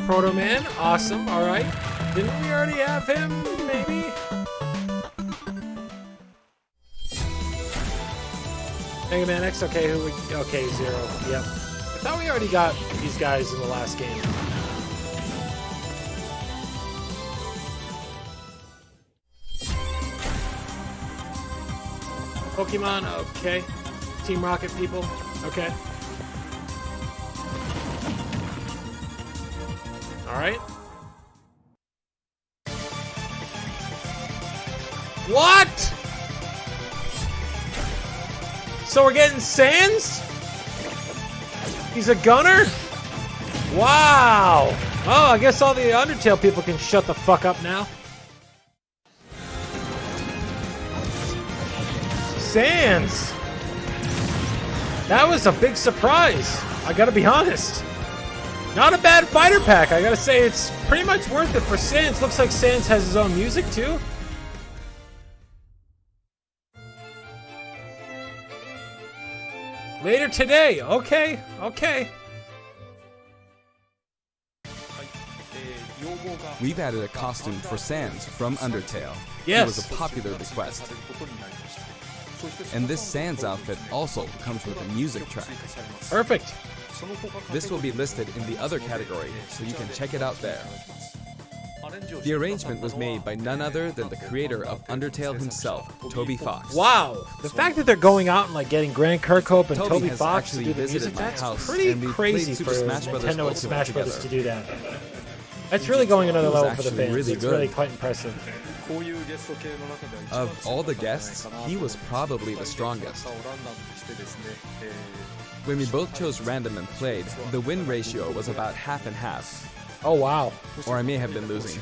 Proto Man, awesome, alright. Didn't we already have him, maybe? Mega Man X, okay, okay, Zero, yep. I thought we already got these guys in the last game. Pokemon, okay. Team Rocket people, okay. Alright. What? So we're getting Sans? He's a gunner? Wow! Oh, I guess all the Undertale people can shut the fuck up now. Sans! That was a big surprise. I gotta be honest. Not a bad fighter pack. I gotta say, it's pretty much worth it for Sans. Looks like Sans has his own music too. Later today. Okay, okay. We've added a costume for Sans from Undertale. Yes. It was a popular request. And this Sans outfit also comes with a music track. The arrangement was made by none other than the creator of Undertale himself, Toby Fox. Wow, the fact that they're going out and like getting Grant Kirkhope and Toby has Fox to actually do the visited music, my that's house, pretty and we crazy played Super for Smash Brothers Nintendo and Smash Ultimate Brothers to together. do that. That's really going another It was level for the actually fans. really It's good. really quite impressive. Of all the guests, he was probably the strongest. When we both chose random and played, the win ratio was about half and half. Oh wow. Or I may have been losing.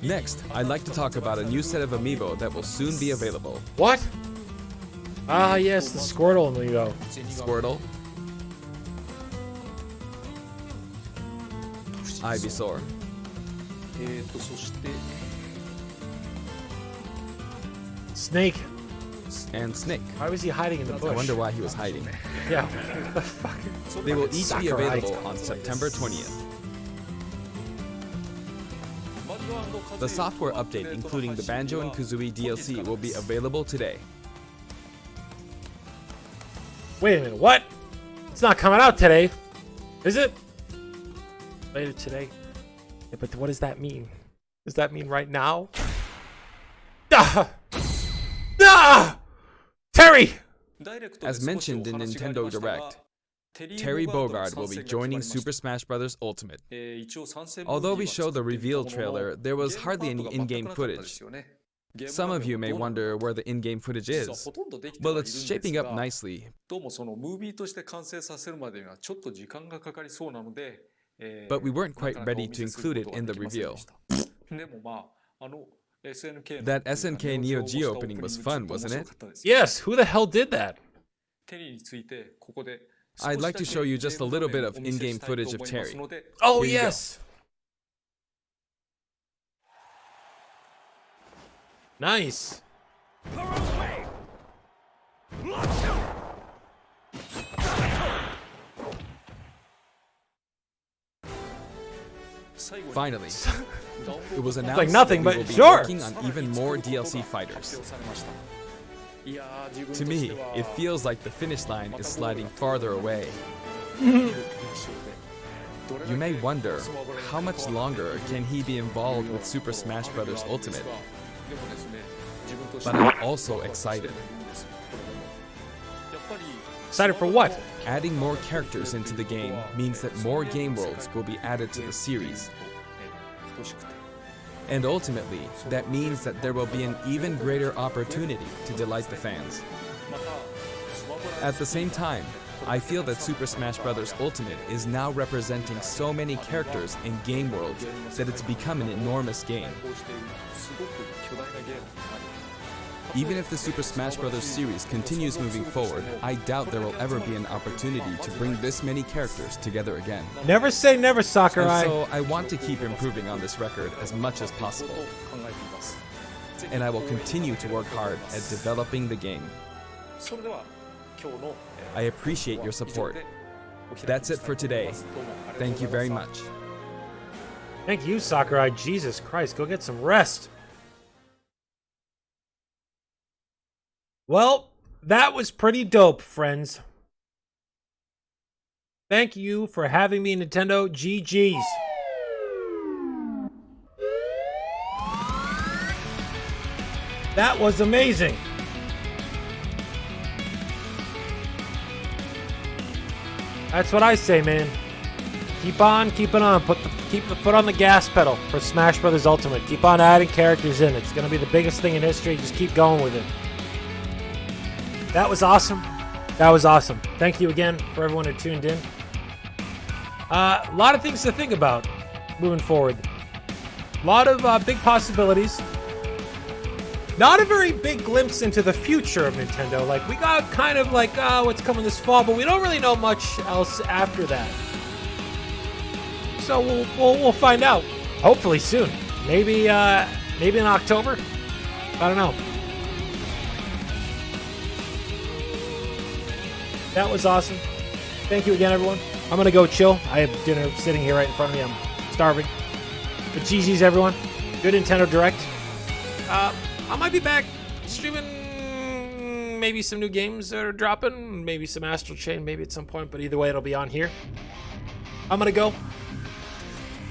Next, I'd like to talk about a new set of amiibo that will soon be available. What? Ah yes, the Squirtle amiibo. Squirtle, Ivysaur, Snake. and Snake. Why was he hiding in the bush? I wonder why he was hiding. Yeah. What the fuck? They will each be Sakurai. available on September 20th. The software update, including the Banjo and Kazooie DLC, will be available today. Wait a minute, what? It's not coming out today, is it? Later today. Yeah, but what does that mean? Does that mean right now? Ah! Ah! Terry! As mentioned in Nintendo Direct, Terry Bogard will be joining Super Smash Bros. Ultimate. Although we showed the reveal trailer, there was hardly any in-game footage. Some of you may wonder where the in-game footage is. Well, it's shaping up nicely, but we weren't quite ready to include it in the reveal. That SNK Neo Geo opening was fun, wasn't it? Yes, who the hell did that? I'd like to show you just a little bit of in-game footage of Terry. Oh, Here you yes! Nice. Finally, it was announced like nothing, that we but will be sure. working on even more DLC fighters. To me, it feels like the finish line is sliding farther away. You may wonder, how much longer can he be involved with Super Smash Bros. Ultimate? But I'm also excited. Excited for what? Adding more characters into the game means that more game worlds will be added to the series. And ultimately, that means that there will be an even greater opportunity to delight the fans. At the same time, I feel that Super Smash Bros. Ultimate is now representing so many characters in game worlds that it's become an enormous game. Even if the Super Smash Bros. Series continues moving forward, I doubt there will ever be an opportunity to bring this many characters together again. Never say never, Sakurai. And so I want to keep improving on this record as much as possible. And I will continue to work hard at developing the game. I appreciate your support. That's it for today. Thank you very much. Thank you, Sakurai. Jesus Christ, go get some rest. Well, that was pretty dope, friends. Thank you for having me, Nintendo. GG's. That was amazing. That's what I say, man. Keep on keeping on. Keep the foot on the gas pedal for Smash Bros. Ultimate. Keep on adding characters in. It's going to be the biggest thing in history. Just keep going with it. That was awesome. That was awesome. Thank you again for everyone who tuned in. A lot of things to think about moving forward. A lot of big possibilities. Not a very big glimpse into the future of Nintendo. Like, we got kind of like, what's coming this fall, but we don't really know much else after that. So we'll find out. Hopefully soon. Maybe in October. I don't know. That was awesome. Thank you again, everyone. I'm going to go chill. I have dinner sitting here right in front of me. I'm starving. But GG's, everyone. Good Nintendo Direct. I might be back streaming maybe some new games that are dropping. Maybe some Astral Chain, maybe at some point. But either way, it'll be on here. I'm going to go.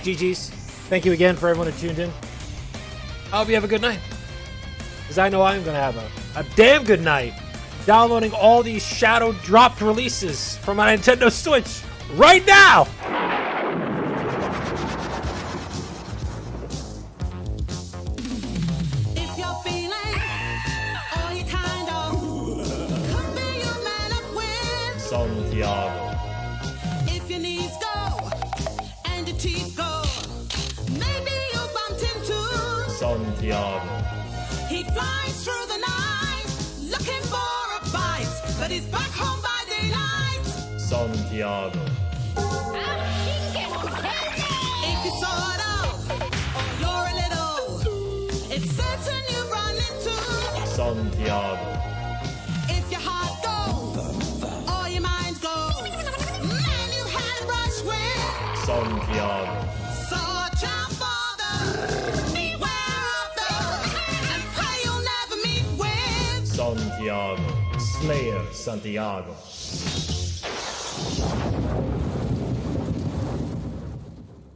GG's. Thank you again for everyone who tuned in. I hope you have a good night. Because I know I'm going to have a damn good night downloading all these shadow dropped releases from my Nintendo Switch right now! If you're feeling all you kind of could be your man up with Santiago. if your knees go and your teeth go, maybe you bumped into Santiago. he flies through the night looking for a bite, but he's back home by daylight. Santiago. If you sort of or you're a little, it's certain you run into Santiago. if your heart goes or your mind goes, man you had a brush with. Santiago. So watch out for the beware of the and pray you'll never meet with Santiago. Slayer Santiago.